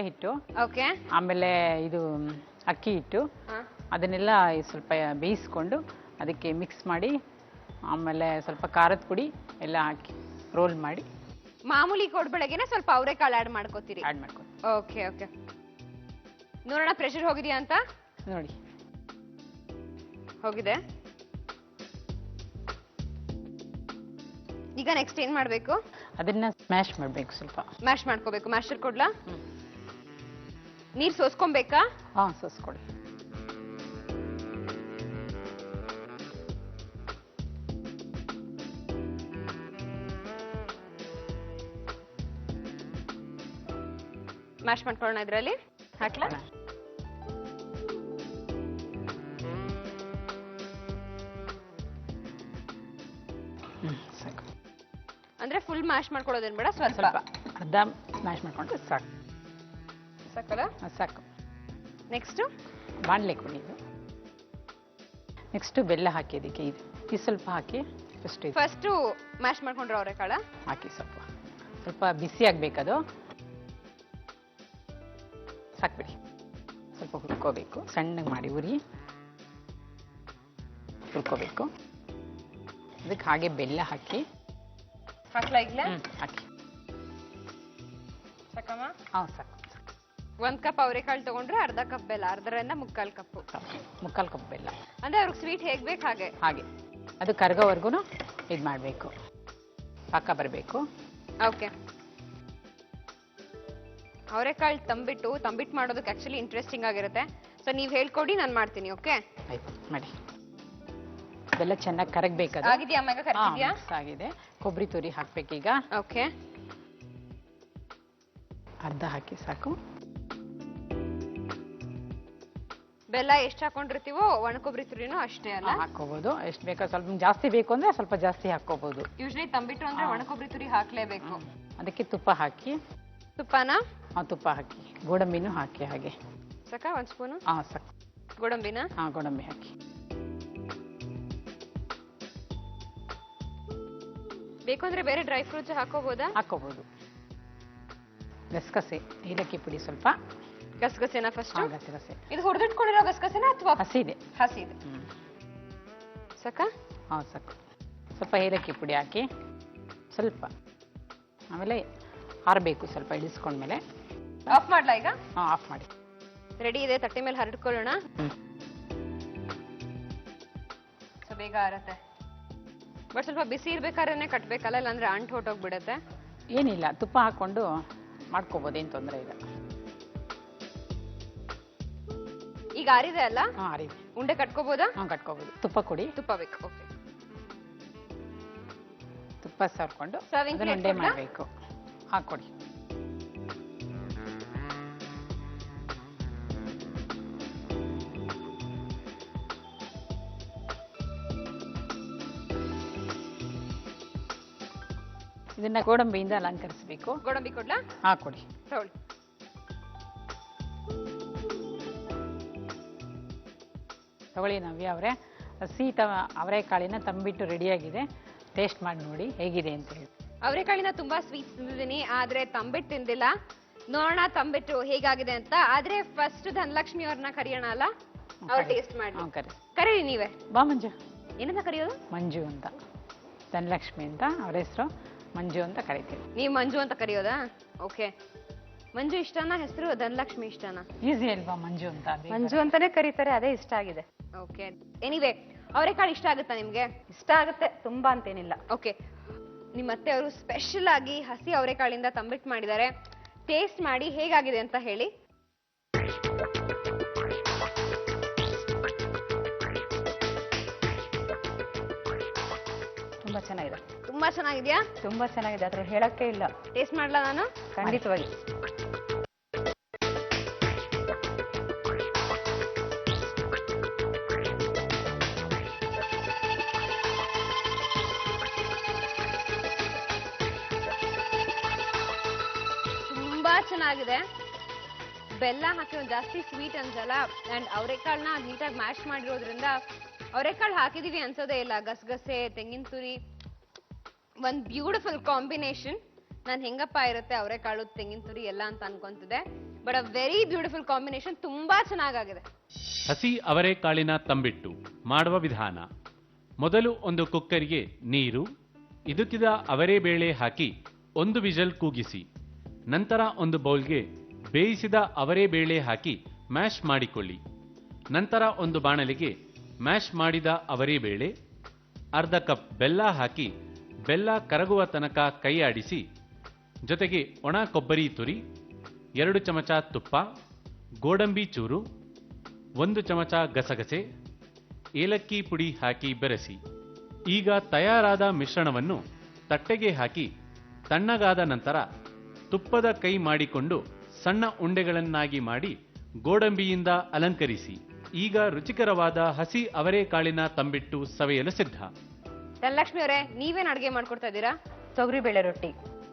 [SPEAKER 4] ಹಿಟ್ಟು,
[SPEAKER 2] ಓಕೆ,
[SPEAKER 4] ಆಮೇಲೆ ಇದು ಅಕ್ಕಿ ಹಿಟ್ಟು, ಅದನ್ನೆಲ್ಲ ಸ್ವಲ್ಪ ಬೇಯಿಸ್ಕೊಂಡು ಅದಕ್ಕೆ ಮಿಕ್ಸ್ ಮಾಡಿ ಆಮೇಲೆ ಸ್ವಲ್ಪ ಖಾರದ ಪುಡಿ ಎಲ್ಲ ಹಾಕಿ ರೋಲ್ ಮಾಡಿ
[SPEAKER 2] ಮಾಮೂಲಿ ಕೋಡ್ಬಳೆಗೆನೆ ಸ್ವಲ್ಪ ಅವರೆಕಾಳು ಆಡ್ ಮಾಡ್ಕೋತೀರಿ?
[SPEAKER 4] ಆ್ಯಡ್ ಮಾಡ್ಕೊಂಡು
[SPEAKER 2] ಓಕೆ ಓಕೆ. ನೋಡೋಣ ಪ್ರೆಷರ್ ಹೋಗಿದ್ಯಾ ಅಂತ.
[SPEAKER 4] ನೋಡಿ
[SPEAKER 2] ಹೋಗಿದೆ. ಈಗ ನೆಕ್ಸ್ಟ್ ಏನ್ ಮಾಡ್ಬೇಕು?
[SPEAKER 4] ಅದನ್ನ ಸ್ಮ್ಯಾಶ್ ಮಾಡಬೇಕು, ಸ್ವಲ್ಪ
[SPEAKER 2] ಮ್ಯಾಶ್ ಮಾಡ್ಕೋಬೇಕು. ಮ್ಯಾಶರ್ ಕೊಡ್ಲಾ? ನೀರ್ ಸೋಸ್ಕೊಬೇಕಾ?
[SPEAKER 4] ಹಾಂ ಸೋಸ್ಕೊಡಿ.
[SPEAKER 2] ಮ್ಯಾಶ್ ಮಾಡ್ಕೊಳ್ಳೋಣ ಇದ್ರಲ್ಲಿ. ಹಾಕ್ಲಾ?
[SPEAKER 4] ಸಾಕು.
[SPEAKER 2] ಅಂದ್ರೆ ಫುಲ್ ಮ್ಯಾಶ್ ಮಾಡ್ಕೊಳ್ಳೋದೇನ್ ಬೇಡ, ಸ್ವಲ್ಪ
[SPEAKER 4] ಸ್ವಲ್ಪ ಅರ್ಧ ಮ್ಯಾಶ್ ಮಾಡ್ಕೊಂಡ್ರೆ ಸಾಕು.
[SPEAKER 2] ಸಾಕಲ್ಲ?
[SPEAKER 4] ಸಾಕು.
[SPEAKER 2] ನೆಕ್ಸ್ಟ್
[SPEAKER 4] ಬಾಣಲೆ ಕೊಡಿದ್ದು. ನೆಕ್ಸ್ಟ್ ಬೆಲ್ಲ ಹಾಕಿ ಅದಕ್ಕೆ ಇದು ಸ್ವಲ್ಪ ಹಾಕಿ
[SPEAKER 2] ಫಸ್ಟ್ ಮ್ಯಾಶ್ ಮಾಡ್ಕೊಂಡ್ರೆ ಅವರೆಕಾಳ
[SPEAKER 4] ಹಾಕಿ ಸ್ವಲ್ಪ ಸ್ವಲ್ಪ ಬಿಸಿ ಆಗ್ಬೇಕದು. ಸಾಕ್ಬಿಡಿ. ಸ್ವಲ್ಪ ಹುರ್ಕೋಬೇಕು, ಸಣ್ಣಗೆ ಮಾಡಿ ಉರಿ ಹುರ್ಕೋಬೇಕು. ಅದಕ್ಕೆ ಹಾಗೆ ಬೆಲ್ಲ ಹಾಕಿ
[SPEAKER 2] ಹಾಕ್ಲಾ? ಈಗ್ಲೇ
[SPEAKER 4] ಹಾಕಿ.
[SPEAKER 2] ಸಾಕಮ್ಮ?
[SPEAKER 4] ಹಾಂ ಸಾಕು.
[SPEAKER 2] 1 ಕಪ್ ಅವರೆಕಾಳು ತಗೊಂಡ್ರೆ ಅರ್ಧ ಕಪ್ ಬೆಲ್ಲ, ಅರ್ಧರಿಂದ 3/4 ಕಪ್.
[SPEAKER 4] 3/4 ಕಪ್ ಬೆಲ್ಲ.
[SPEAKER 2] ಅಂದ್ರೆ ಅವ್ರಿಗೆ ಸ್ವೀಟ್ ಹೇಗ್ ಬೇಕು ಹಾಗೆ.
[SPEAKER 4] ಹಾಗೆ ಅದು ಕರ್ಗೋವರೆಗೂ ಇದು ಮಾಡಬೇಕು, ಪಾಕ ಬರಬೇಕು.
[SPEAKER 2] ಓಕೆ. ಅವರೆಕಾಳು ತಂಬಿಟ್ಟು ಮಾಡೋದಕ್ಕೆ ಆಕ್ಚುಲಿ ಇಂಟ್ರೆಸ್ಟಿಂಗ್ ಆಗಿರುತ್ತೆ. ಸೊ ನೀವ್ ಹೇಳ್ಕೊಡಿ, ನಾನು ಮಾಡ್ತೀನಿ. ಓಕೆ
[SPEAKER 4] ಆಯ್ತು, ಮಾಡಿ. ಬೆಲ್ಲ ಚೆನ್ನಾಗಿ ಕರಗಬೇಕದು.
[SPEAKER 2] ಆಗಿದೆಯಾ ಅಮ್ಮ? ಕರಗಿದ್ಯಾ?
[SPEAKER 4] ಆಗಿದೆ. ಕೊಬ್ಬರಿ ತುರಿ ಹಾಕ್ಬೇಕೀಗ.
[SPEAKER 2] ಓಕೆ.
[SPEAKER 4] ಅರ್ಧ ಹಾಕಿ ಸಾಕು.
[SPEAKER 2] ಬೆಲ್ಲ ಎಷ್ಟು ಹಾಕೊಂಡಿರ್ತೀವೋ ಒಣಕೊಬ್ಬರಿ ತುರಿನೂ ಅಷ್ಟೇ ಅಲ್ಲ?
[SPEAKER 4] ಹಾಕೋಬಹುದು, ಎಷ್ಟು ಬೇಕೋ. ಸ್ವಲ್ಪ ಜಾಸ್ತಿ ಬೇಕು ಅಂದ್ರೆ ಸ್ವಲ್ಪ ಜಾಸ್ತಿ ಹಾಕೋಬಹುದು.
[SPEAKER 2] ಯೂಶಲಿ ತಂಬಿಟ್ಟು ಅಂದ್ರೆ ಒಣಕೊಬ್ಬರಿ ತುರಿ ಹಾಕ್ಲೇಬೇಕು.
[SPEAKER 4] ಅದಕ್ಕೆ ತುಪ್ಪ ಹಾಕಿ.
[SPEAKER 2] ತುಪ್ಪನ?
[SPEAKER 4] ತುಪ್ಪ ಹಾಕಿ. ಗೋಡಂಬಿನೂ ಹಾಕಿ ಹಾಗೆ.
[SPEAKER 2] ಸಾಕ? 1 ಸ್ಪೂನು?
[SPEAKER 4] ಸಾಕು.
[SPEAKER 2] ಗೋಡಂಬಿನ?
[SPEAKER 4] ಗೋಡಂಬಿ ಹಾಕಿ.
[SPEAKER 2] ಬೇಕು ಅಂದ್ರೆ ಬೇರೆ ಡ್ರೈ ಫ್ರೂಟ್ಸ್ ಹಾಕೋಬಹುದಾ?
[SPEAKER 4] ಹಾಕೋಬಹುದು. ಗಸಗಸೆ, ಏಲಕ್ಕಿ ಪುಡಿ ಸ್ವಲ್ಪ.
[SPEAKER 2] ಗಸಗಸೆನ ಫಸ್ಟ್?
[SPEAKER 4] ಗಸಗಸೆ.
[SPEAKER 2] ಇದು ಹುರಿದಿಟ್ಕೊಂಡಿರೋ ಗಸಗಸೆನ ಅಥವಾ
[SPEAKER 4] ಹಸಿದೆ?
[SPEAKER 2] ಹಸಿದೆ. ಸಾಕ?
[SPEAKER 4] ಸಾಕು. ಸ್ವಲ್ಪ ಏಲಕ್ಕಿ ಪುಡಿ ಹಾಕಿ ಸ್ವಲ್ಪ. ಆಮೇಲೆ ಆರಬೇಕು ಸ್ವಲ್ಪ, ಇಳಿಸ್ಕೊಂಡ್ಮೇಲೆ.
[SPEAKER 2] ಆಫ್ ಮಾಡ್ಲಾ ಈಗ?
[SPEAKER 4] ಆಫ್ ಮಾಡಿ.
[SPEAKER 2] ರೆಡಿ ಇದೆ. ತಟ್ಟೆ ಮೇಲೆ ಹರಡ್ಕೊಳ್ಳೋಣ. ಸೊ ಬೇಗ ಆರತ್ತೆ. ಬಟ್ ಸ್ವಲ್ಪ ಬಿಸಿ ಇರ್ಬೇಕಾದ್ರೆ ಕಟ್ಬೇಕಲ್ಲ, ಇಲ್ಲಾಂದ್ರೆ ಅಂಟು ಹೊಟ್ಟೋಗ್ಬಿಡತ್ತೆ.
[SPEAKER 4] ಏನಿಲ್ಲ, ತುಪ್ಪ ಹಾಕೊಂಡು ಮಾಡ್ಕೋಬಹುದು, ಏನು ತೊಂದರೆ ಇಲ್ಲ.
[SPEAKER 2] ಈಗ ಆರಿದೆ ಅಲ್ಲ?
[SPEAKER 4] ಆರಿದೆ.
[SPEAKER 2] ಉಂಡೆ ಕಟ್ಕೋಬಹುದಾ?
[SPEAKER 4] ಕಟ್ಕೋಬಹುದು. ತುಪ್ಪ ಕೊಡಿ.
[SPEAKER 2] ತುಪ್ಪ ಬೇಕು. ಓಕೆ.
[SPEAKER 4] ತುಪ್ಪ ಸರ್ಕೊಂಡು
[SPEAKER 2] ಸರ್ವಿಂಗ್ ಪ್ಲೇಟ್
[SPEAKER 4] ಉಂಡೆ ಮಾಡಬೇಕು. ಕೊಡಿ. ಇದನ್ನ ಗೋಡಂಬಿಯಿಂದ ಅಲಂಕರಿಸಬೇಕು.
[SPEAKER 2] ಗೋಡಂಬಿ ಕೊಡ್ಲಾ?
[SPEAKER 4] ಕೊಡಿ.
[SPEAKER 2] ತಗೊಳ್ಳಿ.
[SPEAKER 4] ತಗೊಳ್ಳಿ ನವ್ಯ ಅವರೇ. ಹಸಿ ಅವರೆಕಾಳಿನ ತಂಬಿಟ್ಟು ರೆಡಿಯಾಗಿದೆ. ಟೇಸ್ಟ್ ಮಾಡಿ ನೋಡಿ ಹೇಗಿದೆ ಅಂತ ಹೇಳಿ.
[SPEAKER 2] ಅವರೆಕಾಳಿನ ತುಂಬಾ ಸ್ವೀಟ್ ತಿಂದಿದ್ದೀನಿ, ಆದ್ರೆ ತಂಬಿಟ್ಟು ತಿಂದಿಲ್ಲ. ನೋಡೋಣ ತಂಬಿಟ್ಟು ಹೇಗಾಗಿದೆ ಅಂತ. ಆದ್ರೆ ಫಸ್ಟ್ ಧನಲಕ್ಷ್ಮಿ ಅವ್ರನ್ನ ಕರೆಯೋಣ ಅಲ್ಲ, ಅವ್ರು ಟೇಸ್ಟ್ ಮಾಡಿ. ಕರೀರಿ ನೀವೇ.
[SPEAKER 4] ಬಾ ಮಂಜು.
[SPEAKER 2] ಏನಂತ ಕರೆಯೋದು?
[SPEAKER 4] ಮಂಜು ಅಂತ. ಧನಲಕ್ಷ್ಮಿ ಅಂತ ಅವ್ರ ಹೆಸರು. ಮಂಜು ಅಂತ ಕರಿತೀವಿ.
[SPEAKER 2] ನೀವು ಮಂಜು ಅಂತ ಕರೆಯೋದಾ? ಓಕೆ. ಮಂಜು ಇಷ್ಟನಾ ಹೆಸರು? ಧನಲಕ್ಷ್ಮಿ ಇಷ್ಟನಾ?
[SPEAKER 4] ಈಸಿ ಅಲ್ವಾ ಮಂಜು ಅಂತ?
[SPEAKER 3] ಮಂಜು ಅಂತಾನೆ ಕರೀತಾರೆ, ಅದೇ ಇಷ್ಟ ಆಗಿದೆ.
[SPEAKER 2] ಓಕೆ. ಎನಿವೇ, ಅವರೆಕಾಳು ಇಷ್ಟ ಆಗುತ್ತಾ ನಿಮ್ಗೆ?
[SPEAKER 3] ಇಷ್ಟ ಆಗುತ್ತೆ, ತುಂಬಾ ಅಂತೇನಿಲ್ಲ.
[SPEAKER 2] ಓಕೆ. ನಿಮ್ಮ ಅತ್ತೆ ಅವರು ಸ್ಪೆಷಲ್ ಆಗಿ ಹಸಿ ಅವರೆಕಾಳಿಂದ ತಂಬಿಟ್ಟು ಮಾಡಿದ್ದಾರೆ. ಟೇಸ್ಟ್ ಮಾಡಿ ಹೇಗಾಗಿದೆ ಅಂತ ಹೇಳಿ.
[SPEAKER 3] ತುಂಬಾ ಚೆನ್ನಾಗಿದೆ.
[SPEAKER 2] ತುಂಬಾ ಚೆನ್ನಾಗಿದ್ಯಾ?
[SPEAKER 3] ತುಂಬಾ ಚೆನ್ನಾಗಿದೆ, ಅದ್ರ ಹೇಳಕ್ಕೆ ಇಲ್ಲ.
[SPEAKER 2] ಟೇಸ್ಟ್ ಮಾಡ್ಲಾ ನಾನು?
[SPEAKER 3] ಖಂಡಿತವಾಗಿ.
[SPEAKER 2] ತುಂಬಾ ಚೆನ್ನಾಗಿದೆ. ಬೆಲ್ಲ ಹಾಕಿ ಒಂದು ಜಾಸ್ತಿ ಸ್ವೀಟ್ ಅನ್ಸಲ್ಲ. ಅಂಡ್ ಅವರೆಕಾಳನ್ನ ನೀಟಾಗಿ ಮ್ಯಾಶ್ ಮಾಡಿರೋದ್ರಿಂದ ಅವರೆಕಾಳು ಹಾಕಿದೀವಿ ಅನ್ಸೋದೇ ಇಲ್ಲ. ಗಸಗಸೆ, ತೆಂಗಿನ ತುರಿ, ಒಂದ್ ಬ್ಯೂಟಿಫುಲ್ ಕಾಂಬಿನೇಷನ್. ನಾನು ಹೆಂಗಪ್ಪ ಇರುತ್ತೆ ಅವರೆಕಾಳು, ತೆಂಗಿನ ತುರಿ ಎಲ್ಲ ಅಂತ ಅನ್ಕೊಂತಿದ್ದೆ. But a very beautiful combination. ತುಂಬಾ ಚೆನ್ನಾಗಿದೆ.
[SPEAKER 5] ಹಸಿ ಅವರೆಕಾಳಿನ ತಂಬಿಟ್ಟು ಮಾಡುವ ವಿಧಾನ. ಮೊದಲು ಒಂದು ಕುಕ್ಕರಿಗೆ ನೀರು, ಇದುಕಿದ ಅವರೆಬೇಳೆ ಹಾಕಿ ಒಂದು ವಿಷಲ್ ಕೂಗಿಸಿ. ನಂತರ ಒಂದು ಬೌಲ್ಗೆ ಬೇಯಿಸಿದ ಅವರೆಬೇಳೆ ಹಾಕಿ ಮ್ಯಾಶ್ ಮಾಡಿಕೊಳ್ಳಿ. ನಂತರ ಒಂದು ಬಾಣಲೆಗೆ ಮ್ಯಾಶ್ ಮಾಡಿದ ಅವರೆಬೇಳೆ, ಅರ್ಧ ಕಪ್ ಬೆಲ್ಲ ಹಾಕಿ ಬೆಲ್ಲ ಕರಗುವ ತನಕ ಕೈ ಆಡಿಸಿ. ಜೊತೆಗೆ ಒಣ ಕೊಬ್ಬರಿ ತುರಿ, 2 ಚಮಚ ತುಪ್ಪ, ಗೋಡಂಬಿ ಚೂರು, 1 ಚಮಚ ಗಸಗಸೆ, ಏಲಕ್ಕಿ ಪುಡಿ ಹಾಕಿ ಬೆರೆಸಿ. ಈಗ ತಯಾರಾದ ಮಿಶ್ರಣವನ್ನು ತಟ್ಟೆಗೆ ಹಾಕಿ ತಣ್ಣಗಾದ ನಂತರ ತುಪ್ಪದ ಕೈ ಮಾಡಿಕೊಂಡು ಸಣ್ಣ ಉಂಡೆಗಳನ್ನಾಗಿ ಮಾಡಿ ಗೋಡಂಬಿಯಿಂದ ಅಲಂಕರಿಸಿ. ಈಗ ರುಚಿಕರವಾದ ಹಸಿ ಅವರೆಕಾಳಿನ ತಂಬಿಟ್ಟು ಸವಿಯಲು ಸಿದ್ಧ.
[SPEAKER 2] ಧನಲಕ್ಷ್ಮಿ ಅವರೇ, ನೀವೇನ್ ಅಡ್ಗೆ ಮಾಡ್ಕೊಡ್ತಾ ಇದ್ದೀರಾ?
[SPEAKER 3] ತೊಗರಿಬೇಳೆ ರೊಟ್ಟಿ.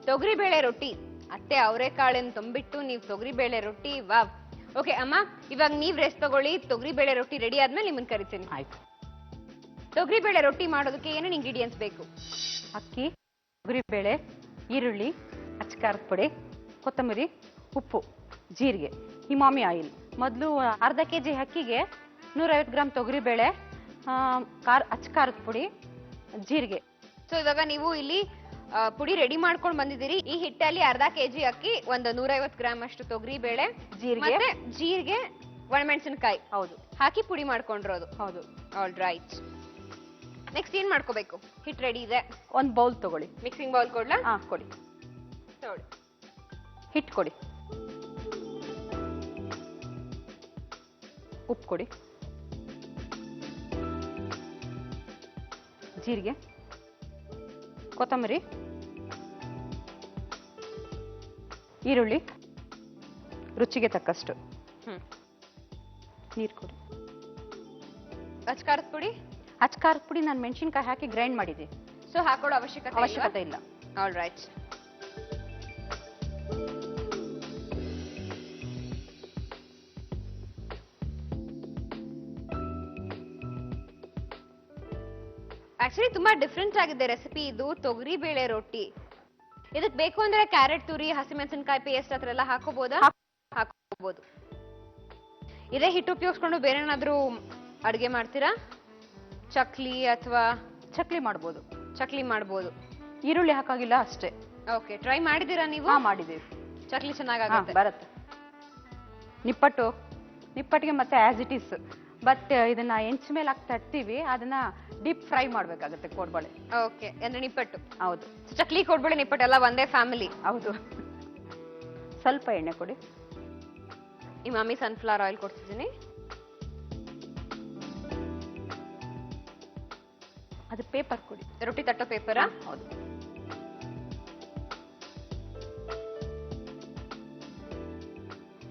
[SPEAKER 2] ತೊಗರಿಬೇಳೆ ರೊಟ್ಟಿ. ಅತ್ತೆ ಅವರೆಕಾಳಿನ ತಂಬಿಟ್ಟು, ನೀವು ತೊಗರಿಬೇಳೆ ರೊಟ್ಟಿ. ವಾವ್. ಓಕೆ ಅಮ್ಮ, ಇವಾಗ ನೀವ್ ರೆಸ್ಟ್ ತಗೊಳ್ಳಿ. ತೊಗರಿಬೇಳೆ ರೊಟ್ಟಿ ರೆಡಿ ಆದ್ಮೇಲೆ ನಿಮ್ಮನ್ನ ಕರಿತೀನಿ.
[SPEAKER 4] ಆಯ್ತು.
[SPEAKER 2] ತೊಗರಿಬೇಳೆ ರೊಟ್ಟಿ ಮಾಡೋದಕ್ಕೆ ಏನೇನು ಇಂಗ್ರೀಡಿಯೆಂಟ್ಸ್ ಬೇಕು?
[SPEAKER 3] ಅಕ್ಕಿ, ತೊಗರಿಬೇಳೆ, ಈರುಳ್ಳಿ, ಅಚ್ಚಕಾರದ ಪುಡಿ, ಕೊತ್ತಂಬರಿ, ಉಪ್ಪು, ಜೀರಿಗೆ, ಹಿಮಾಮಿ ಆಯಿಲ್. ಮೊದಲು ಅರ್ಧ ಕೆಜಿ ಅಕ್ಕಿಗೆ 150 ಗ್ರಾಮ್ ತೊಗರಿಬೇಳೆ, ಅಚ್ಚಕಾರದ ಪುಡಿ, ಜೀರಿಗೆ.
[SPEAKER 2] ಸೊ ಇವಾಗ ನೀವು ಇಲ್ಲಿ ಪುಡಿ ರೆಡಿ ಮಾಡ್ಕೊಂಡು ಬಂದಿದ್ದೀರಿ. ಈ ಹಿಟ್ಟಲ್ಲಿ ಅರ್ಧ ಕೆಜಿ ಅಕ್ಕಿ, ಒಂದು 150 ಗ್ರಾಮ್ ಅಷ್ಟು ತೊಗರಿ ಬೇಳೆ, ಜೀರಿಗೆ, ಒಣಮೆಣಸಿನಕಾಯಿ
[SPEAKER 3] ಹೌದು
[SPEAKER 2] ಹಾಕಿ ಪುಡಿ ಮಾಡ್ಕೊಂಡಿರೋದು.
[SPEAKER 3] ಹೌದು.
[SPEAKER 2] All right. ನೆಕ್ಸ್ಟ್ ಏನ್ ಮಾಡ್ಕೋಬೇಕು? ಹಿಟ್ ರೆಡಿ ಇದೆ.
[SPEAKER 3] ಒಂದು ಬೌಲ್ ತಗೊಳ್ಳಿ.
[SPEAKER 2] ಮಿಕ್ಸಿಂಗ್ ಬೌಲ್ ಕೊಡ್ಲಾ?
[SPEAKER 3] ಕೊಡಿ.
[SPEAKER 2] ತಗೊಳ್ಳಿ.
[SPEAKER 3] ಹಿಟ್ಟು ಕೊಡಿ, ಉಪ್ಪು ಕೊಡಿ, ಜೀರಿಗೆ, ಕೊತ್ತಂಬರಿ, ಈರುಳ್ಳಿ, ರುಚಿಗೆ ತಕ್ಕಷ್ಟು ನೀರು ಕೊಡಿ.
[SPEAKER 2] ಅಚ್ಕಾರದ ಪುಡಿ?
[SPEAKER 3] ಅಚ್ಕಾರದ ಪುಡಿ ನಾನು ಮೆಣಸಿನ್ಕಾಯಿ ಹಾಕಿ ಗ್ರೈಂಡ್ ಮಾಡಿದೆ,
[SPEAKER 2] ಸೊ ಹಾಕೊಳ್ಳೋ
[SPEAKER 3] ಅವಶ್ಯಕತೆ ಇಲ್ಲ.
[SPEAKER 2] All right. ಆಕ್ಚುಲಿ ತುಂಬಾ ಡಿಫ್ರೆಂಟ್ ಆಗಿದೆ ರೆಸಿಪಿ ಇದು, ತೊಗರಿ ಬೇಳೆ ರೊಟ್ಟಿ. ಇದಕ್ ಬೇಕು ಅಂದ್ರೆ ಕ್ಯಾರೆಟ್ ತುರಿ, ಹಸಿಮೆಣಸಿನಕಾಯಿ ಪೇಸ್ಟ್ ಹತ್ರ ಎಲ್ಲ ಹಾಕೋಬಹುದಾ? ಹಾಕೋಬಹುದು. ಇದೇ ಹಿಟ್ಟು ಉಪಯೋಗಿಸ್ಕೊಂಡು ಬೇರೆ ಏನಾದ್ರೂ ಅಡುಗೆ ಮಾಡ್ತೀರಾ? ಚಕ್ಲಿ ಅಥವಾ
[SPEAKER 3] ಚಕ್ಲಿ ಮಾಡ್ಬೋದು.
[SPEAKER 2] ಚಕ್ಲಿ ಮಾಡ್ಬೋದು.
[SPEAKER 3] ಈರುಳ್ಳಿ ಹಾಕಾಗಿಲ್ಲ ಅಷ್ಟೇ.
[SPEAKER 2] ಓಕೆ, ಟ್ರೈ ಮಾಡಿದ್ದೀರಾ ನೀವು?
[SPEAKER 3] ಮಾಡಿದ್ದೀವಿ.
[SPEAKER 2] ಚಕ್ಲಿ ಚೆನ್ನಾಗುತ್ತೆ,
[SPEAKER 3] ಬರುತ್ತೆ. ನಿಪ್ಪಟ್ಟಿಗೆ ಮತ್ತೆ ಆಸ್ ಇಟ್ ಈಸ್, ಬಟ್ ಇದನ್ನ ಹೆಂಚ್ ಮೇಲೆ ಹಾಕಿ ತಟ್ತೀವಿ, ಅದನ್ನ ಡೀಪ್ ಫ್ರೈ ಮಾಡ್ಬೇಕಾಗುತ್ತೆ ಕೋಡ್ಬಳೆ.
[SPEAKER 2] ಓಕೆ, ಅಂದ್ರೆ ನಿಪ್ಪಟ್ಟು.
[SPEAKER 3] ಹೌದು.
[SPEAKER 2] ಚಕ್ಲಿ, ಕೋಡ್ಬಳೆ, ನಿಪ್ಪಟ್ಟು ಎಲ್ಲ ಒಂದೇ ಫ್ಯಾಮಿಲಿ.
[SPEAKER 3] ಹೌದು. ಸ್ವಲ್ಪ ಎಣ್ಣೆ ಕೊಡಿ.
[SPEAKER 2] ಇಮಾಮಿ ಸನ್ಫ್ಲವರ್ ಆಯಿಲ್ ಕೊಡ್ತಿದ್ದೀನಿ.
[SPEAKER 3] ಅದು ಪೇಪರ್ ಕೊಡಿ.
[SPEAKER 2] ರೊಟ್ಟಿ ತಟ್ಟೋ ಪೇಪರಾ?
[SPEAKER 3] ಹೌದು.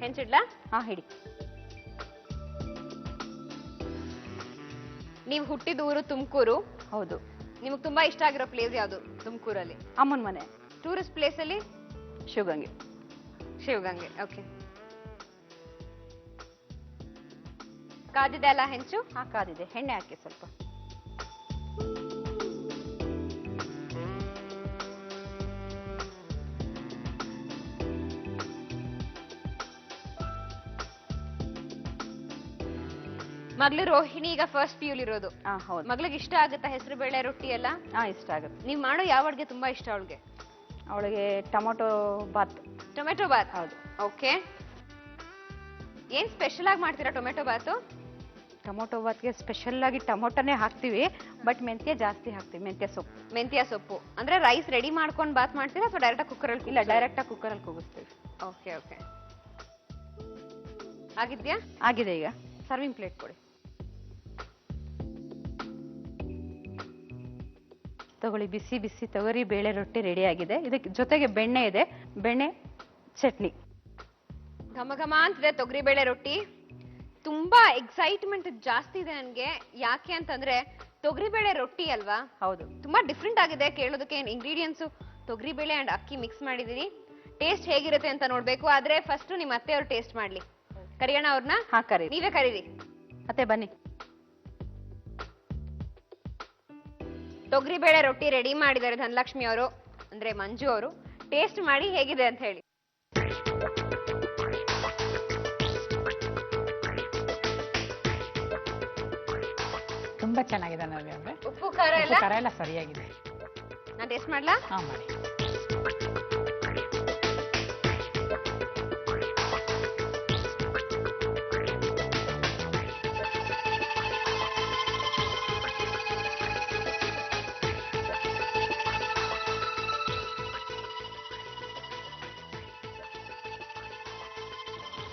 [SPEAKER 2] ಹೆಂಚಿಡ್ಲಾ?
[SPEAKER 3] ಹಿಡಿ.
[SPEAKER 2] ನೀವು ಹುಟ್ಟಿದ ಊರು ತುಮಕೂರು.
[SPEAKER 3] ಹೌದು.
[SPEAKER 2] ನಿಮಗೆ ತುಂಬಾ ಇಷ್ಟ ಆಗಿರೋ ಪ್ಲೇಸ್ ಯಾವುದು ತುಮಕೂರಲ್ಲಿ?
[SPEAKER 3] ಅಮ್ಮನ ಮನೆ.
[SPEAKER 2] ಟೂರಿಸ್ಟ್ ಪ್ಲೇಸ್ ಅಲ್ಲಿ
[SPEAKER 3] ಶಿವಗಂಗೆ.
[SPEAKER 2] ಶಿವಗಂಗೆ. ಓಕೆ. ಕಾದಿದೆ ಅಲ್ಲ ಹೆಂಚು?
[SPEAKER 3] ಕಾದಿದೆ. ಎಣ್ಣೆ ಹಾಕಿ ಸ್ವಲ್ಪ.
[SPEAKER 2] ಮಗ್ಳು ರೋಹಿಣಿ ಈಗ ಫಸ್ಟ್ PU ಇರೋದು.
[SPEAKER 3] ಹೌದು.
[SPEAKER 2] ಮಗ್ಳಿಗೆ ಇಷ್ಟ ಆಗುತ್ತಾ ಹೆಸರು ಬೇಳೆ ರೊಟ್ಟಿ ಎಲ್ಲ?
[SPEAKER 3] ಇಷ್ಟ ಆಗುತ್ತೆ.
[SPEAKER 2] ನೀವ್ ಮಾಡೋ ಯಾವ ಅಡ್ಗೆ ತುಂಬಾ ಇಷ್ಟ ಅವಳಿಗೆ?
[SPEAKER 3] ಅವಳಿಗೆ ಟೊಮೊಟೊ ಬಾತ್.
[SPEAKER 2] ಟೊಮೆಟೊ ಬಾತ್?
[SPEAKER 3] ಹೌದು.
[SPEAKER 2] ಓಕೆ. ಏನ್ ಸ್ಪೆಷಲ್ ಆಗಿ ಮಾಡ್ತೀರಾ ಟೊಮೆಟೊ ಬಾತು?
[SPEAKER 3] ಟೊಮೊಟೊ ಬಾತ್ಗೆ ಸ್ಪೆಷಲ್ ಆಗಿ ಟೊಮೊಟೊನೇ ಹಾಕ್ತಿವಿ, ಬಟ್ ಮೆಂತ್ಯ ಜಾಸ್ತಿ ಹಾಕ್ತಿವಿ. ಮೆಂತ್ಯ ಸೊಪ್ಪು
[SPEAKER 2] ಅಂದ್ರೆ ರೈಸ್ ರೆಡಿ ಮಾಡ್ಕೊಂಡು ಬಾತ್ ಮಾಡ್ತೀರಾ ಅಥವಾ ಡೈರೆಕ್ಟ್ ಕುಕ್ಕರ್ ಅಲ್ಲಿ?
[SPEAKER 3] ಇಲ್ಲ, ಡೈರೆಕ್ಟ್ ಆಗಿ ಕುಕ್ಕರ್ ಅಲ್ಲಿ ಕೂಗಿಸ್ತೀವಿ.
[SPEAKER 2] Okay okay. ಆಗಿದ್ಯಾ?
[SPEAKER 3] ಆಗಿದೆ. ಈಗ ಸರ್ವಿಂಗ್ ಪ್ಲೇಟ್ ಕೊಡಿ. ತಗೊಳ್ಳಿ. ಬಿಸಿ ಬಿಸಿ ತೊಗರಿ ಬೇಳೆ ರೊಟ್ಟಿ ರೆಡಿ ಆಗಿದೆ. ಇದಕ್ಕೆ ಜೊತೆಗೆ ಬೆಣ್ಣೆ ಇದೆ, ಬೆಣ್ಣೆ ಚಟ್ನಿ.
[SPEAKER 2] ಘಮ ಘಮ ಅಂತಿದೆ ತೊಗರಿ ಬೇಳೆ ರೊಟ್ಟಿ. ತುಂಬಾ ಎಕ್ಸೈಟ್ಮೆಂಟ್ ಜಾಸ್ತಿ ಇದೆ ನನ್ಗೆ. ಯಾಕೆ ಅಂತಂದ್ರೆ ತೊಗರಿ ಬೇಳೆ ರೊಟ್ಟಿ ಅಲ್ವಾ?
[SPEAKER 3] ಹೌದು.
[SPEAKER 2] ತುಂಬಾ ಡಿಫ್ರೆಂಟ್ ಆಗಿದೆ ಕೇಳೋದಕ್ಕೆ. ಇಂಗ್ರೀಡಿಯೆಂಟ್ಸ್ ತೊಗರಿ ಬೇಳೆ ಅಂಡ್ ಅಕ್ಕಿ ಮಿಕ್ಸ್ ಮಾಡಿದೀನಿ. ಟೇಸ್ಟ್ ಹೇಗಿರುತ್ತೆ ಅಂತ ನೋಡ್ಬೇಕು. ಆದ್ರೆ ಫಸ್ಟ್ ನಿಮ್ಮ ಅತ್ತೆ ಅವ್ರು ಟೇಸ್ಟ್ ಮಾಡ್ಲಿ. ಕರಿಯೋಣ ಅವ್ರನ್ನ?
[SPEAKER 3] ಕರಿ.
[SPEAKER 2] ನೀವೇ ಕರೀರಿ.
[SPEAKER 3] ಅತ್ತೆ ಬನ್ನಿ.
[SPEAKER 2] ತೊಗರಿ ಬೇಳೆ ರೊಟ್ಟಿ ರೆಡಿ ಮಾಡಿದ್ದಾರೆ ಧನಲಕ್ಷ್ಮಿ ಅವರು, ಅಂದ್ರೆ ಮಂಜು ಅವರು. ಟೇಸ್ಟ್ ಮಾಡಿ ಹೇಗಿದೆ ಅಂತ ಹೇಳಿ.
[SPEAKER 4] ತುಂಬಾ ಚೆನ್ನಾಗಿದೆ ನವ್ಯ ಅವ್ರೆ.
[SPEAKER 2] ಉಪ್ಪು ಖಾರ
[SPEAKER 4] ಉಪ್ಪು
[SPEAKER 2] ಎಲ್ಲ
[SPEAKER 4] ಖಾರ ಎಲ್ಲ ಸರಿಯಾಗಿದೆ.
[SPEAKER 2] ನಾನು ಟೇಸ್ಟ್ ಮಾಡ್ಲಾ?
[SPEAKER 4] ಹಾ ಮಾಡಿ.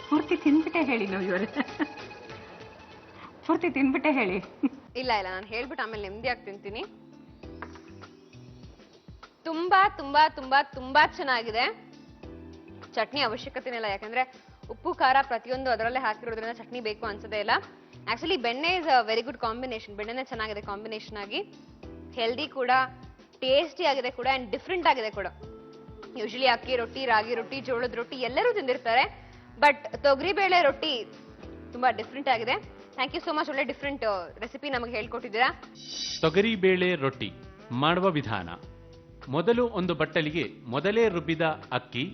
[SPEAKER 3] ಪೂರ್ತಿ ತಿಂದ್ಬಿಟ್ಟೆ ಹೇಳಿ ಇವರೇ, ಪೂರ್ತಿ ತಿಂದ್ಬಿಟ್ಟೆ ಹೇಳಿ.
[SPEAKER 2] ಇಲ್ಲ ಇಲ್ಲ, ನಾನು ಹೇಳ್ಬಿಟ್ಟು ಆಮೇಲೆ ನೆಮ್ಮದಿಯಾಗಿ ತಿಂತೀನಿ. ತುಂಬಾ ತುಂಬಾ ತುಂಬಾ ತುಂಬಾ ಚೆನ್ನಾಗಿದೆ. ಚಟ್ನಿ ಅವಶ್ಯಕತೆನೇ ಇಲ್ಲ, ಯಾಕಂದ್ರೆ ಉಪ್ಪು ಖಾರ ಪ್ರತಿಯೊಂದು ಅದರಲ್ಲೇ ಹಾಕಿರೋದ್ರಿಂದ ಚಟ್ನಿ ಬೇಕು ಅನ್ಸೋದೇ ಇಲ್ಲ. Actually benne is a very good combination. ಬೆಣ್ಣೆನೇ ಚೆನ್ನಾಗಿದೆ ಕಾಂಬಿನೇಷನ್ ಆಗಿ, ಹೆಲ್ದಿ ಕೂಡ, ಟೇಸ್ಟಿ ಆಗಿದೆ ಕೂಡ, ಅಂಡ್ ಡಿಫ್ರೆಂಟ್ ಆಗಿದೆ ಕೂಡ. ಯೂಶಲಿ ಅಕ್ಕಿ ರೊಟ್ಟಿ, ರಾಗಿ ರೊಟ್ಟಿ, ಜೋಳದ ರೊಟ್ಟಿ ಎಲ್ಲರೂ ತಿಂದಿರ್ತಾರೆ, ಬಟ್ ತೊಗರಿಬೇಳೆ ರೊಟ್ಟಿ ತುಂಬಾ ಡಿಫ್ರೆಂಟ್ ಆಗಿದೆ. ಥ್ಯಾಂಕ್ ಯು ಸೋ ಮಚ್, ಒಳ್ಳೆ ಡಿಫ್ರೆಂಟ್ ರೆಸಿಪಿ ನಮಗೆ ಹೇಳ್ಕೊಟ್ಟಿದ್ದೀರಾ.
[SPEAKER 5] ತೊಗರಿಬೇಳೆ ರೊಟ್ಟಿ ಮಾಡುವ ವಿಧಾನ: ಮೊದಲು ಒಂದು ಬಟ್ಟಲಿಗೆ ಮೊದಲೇ ರುಬ್ಬಿದ ಅಕ್ಕಿ,